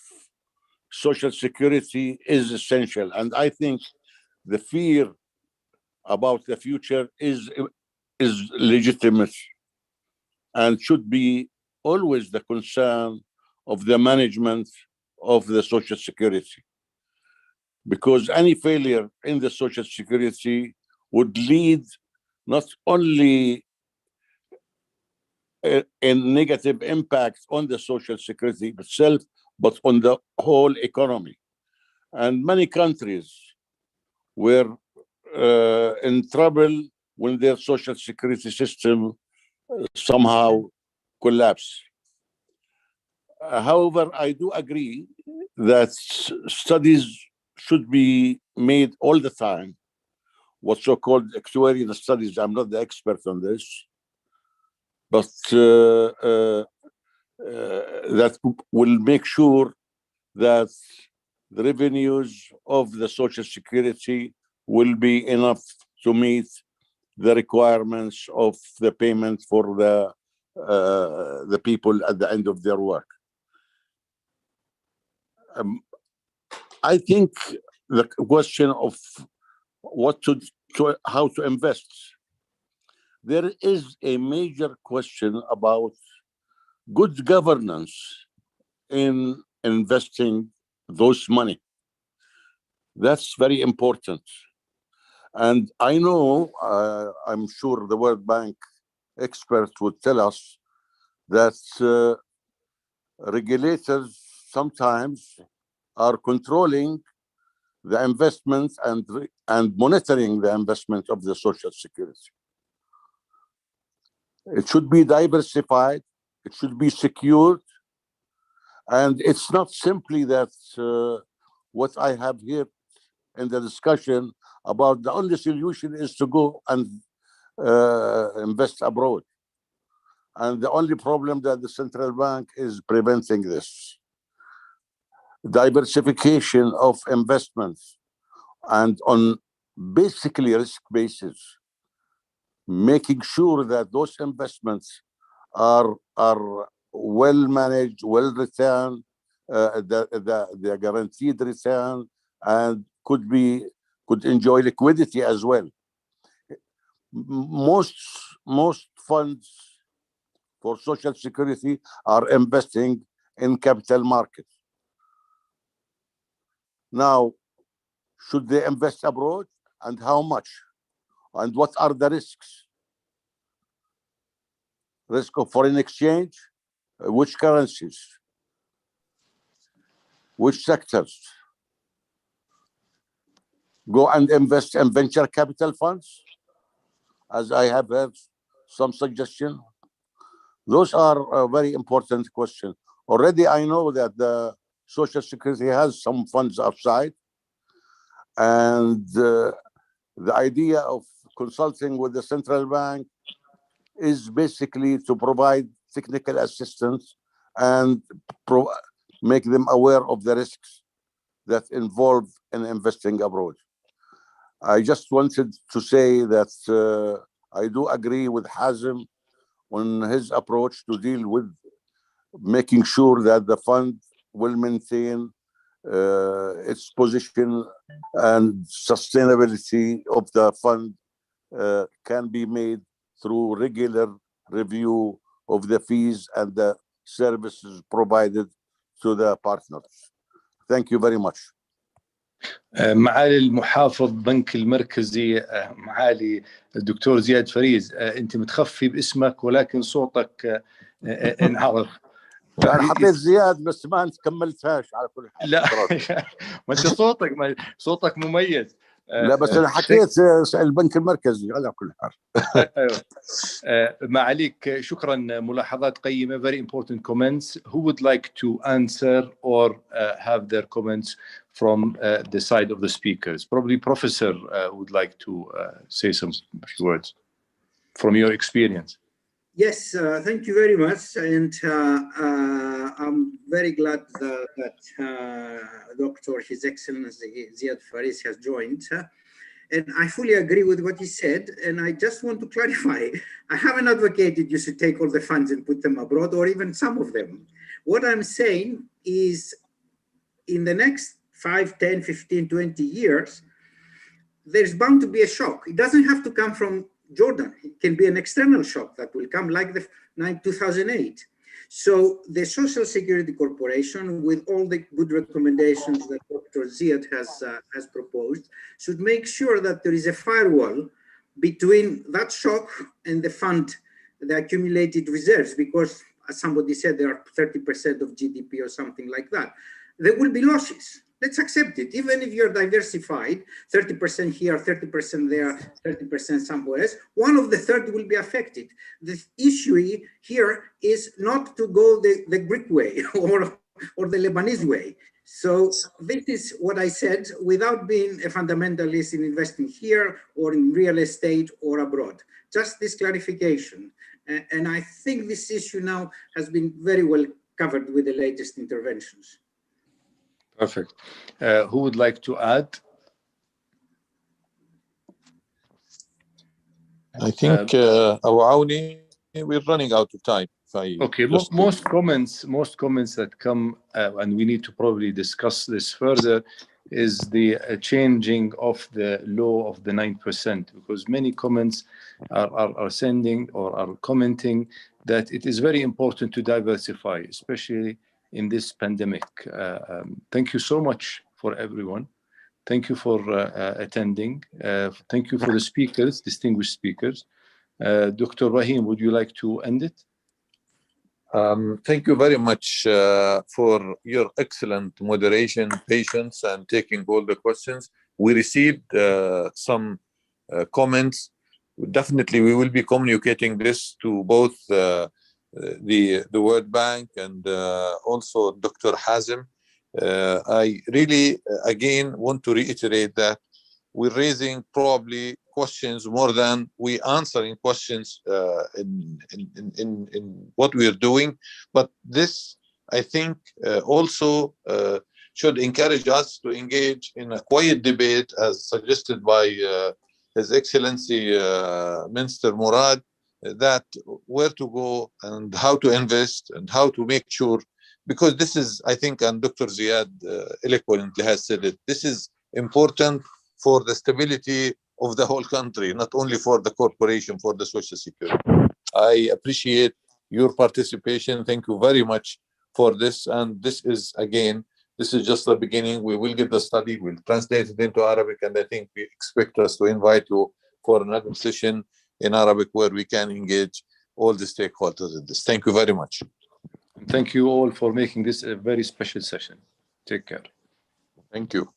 Social Security is essential. And I think the fear about the future is legitimate and should be always the concern of the management of the Social Security. Because any failure in the Social Security would lead not only a negative impact on the Social Security itself, but on the whole economy. And many countries were in trouble when their Social Security system somehow collapsed. However, I do agree that studies should be made all the time, what so-called actuarial studies. I'm not the expert on this, but that will make sure that the revenues of the Social Security will be enough to meet the requirements of the payment for the people at the end of their work. I think the question of how to invest, there is a major question about good governance in investing those money. That's very important. And I know, I'm sure the World Bank experts would tell us that regulators sometimes are controlling the investment and monitoring the investment of the Social Security. It should be diversified, it should be secured, and it's not simply that what I have here in the discussion about the only solution is to go and invest abroad. And the only problem that the central bank is preventing this. Diversification of investments and on basically risk basis, making sure that those investments are well managed, well returned, the guaranteed return, and could enjoy liquidity as well. Most funds for Social Security are investing in capital markets. Now, should they invest abroad, and how much? And what are the risks? Risk of foreign exchange, which currencies, which sectors? Go and invest in venture capital funds, as I have heard some suggestion. Those are a very important question. Already I know that the Social Security has some funds outside, and the idea of consulting with the central bank is basically to provide technical assistance and make them aware of the risks that involve in investing abroad. I just wanted to say that I do agree with Hazem on his approach to deal with making sure that the fund will maintain its position, and sustainability of the fund can be made through regular review of the fees and the services provided to the partners. Thank you very much. معالي المحافظ بنك المركزي معالي الدكتور زياد فريز، انت متخفي باسمك ولكن صوتك انعرض. انا حطيت زياد بس ما انت كملتهاش على كل حال. لا ما انت صوتك مميز. لا بس انا حكيت البنك المركزي على كل حال. ما عليك، شكرا، ملاحظات قيمة. Very important comments. Who would like to answer or have their comments from the side of the speakers? Probably Professor would like to say some few words from your experience. Yes, thank you very much, and I'm very glad that Dr. His Excellency Ziad Faris has joined. And I fully agree with what he said, and I just want to clarify, I haven't advocated you should take all the funds and put them abroad, or even some of them. What I'm saying is, in the next 5, 10, 15, 20 years, there's bound to be a shock. It doesn't have to come from Jordan. It can be an external shock that will come like the 2008. So the Social Security Corporation, with all the good recommendations that Dr. Ziad has proposed, should make sure that there is a firewall between that shock and the fund, the accumulated reserves, because as somebody said, there are 30% of GDP or something like that. There will be losses. Let's accept it. Even if you're diversified, 30% here, 30% there, 30% somewhere else, one of the 30 will be affected. The issue here is not to go the Greek way or the Lebanese way. So this is what I said without being a fundamentalist in investing here or in real estate or abroad. Just this clarification. And I think this issue now has been very well covered with the latest interventions. Perfect. Who would like to add? I think Auni, we're running out of time. Okay, most comments that come, and we need to probably discuss this further, is the changing of the law of the 9%, because many comments are sending or are commenting that it is very important to diversify, especially in this pandemic. Thank you so much for everyone. Thank you for attending. Thank you for the speakers, distinguished speakers. Dr. Rahim, would you like to end it? Thank you very much for your excellent moderation, patience, and taking all the questions. We received some comments. Definitely, we will be communicating this to both the World Bank and also Dr. Hazem. I really, again, want to reiterate that we're raising probably questions more than we answering questions in what we are doing. But this, I think, also should encourage us to engage in a quiet debate, as suggested by His Excellency Minister Murad, that where to go and how to invest and how to make sure, because this is, I think, and Dr. Ziad eloquently has said it, this is important for the stability of the whole country, not only for the corporation, for the social security. I appreciate your participation. Thank you very much for this. And this is, again, this is just the beginning. We will get the study, we'll translate it into Arabic, and I think we expect us to invite you for another session in Arabic where we can engage all the stakeholders in this. Thank you very much. Thank you all for making this a very special session. Take care. Thank you.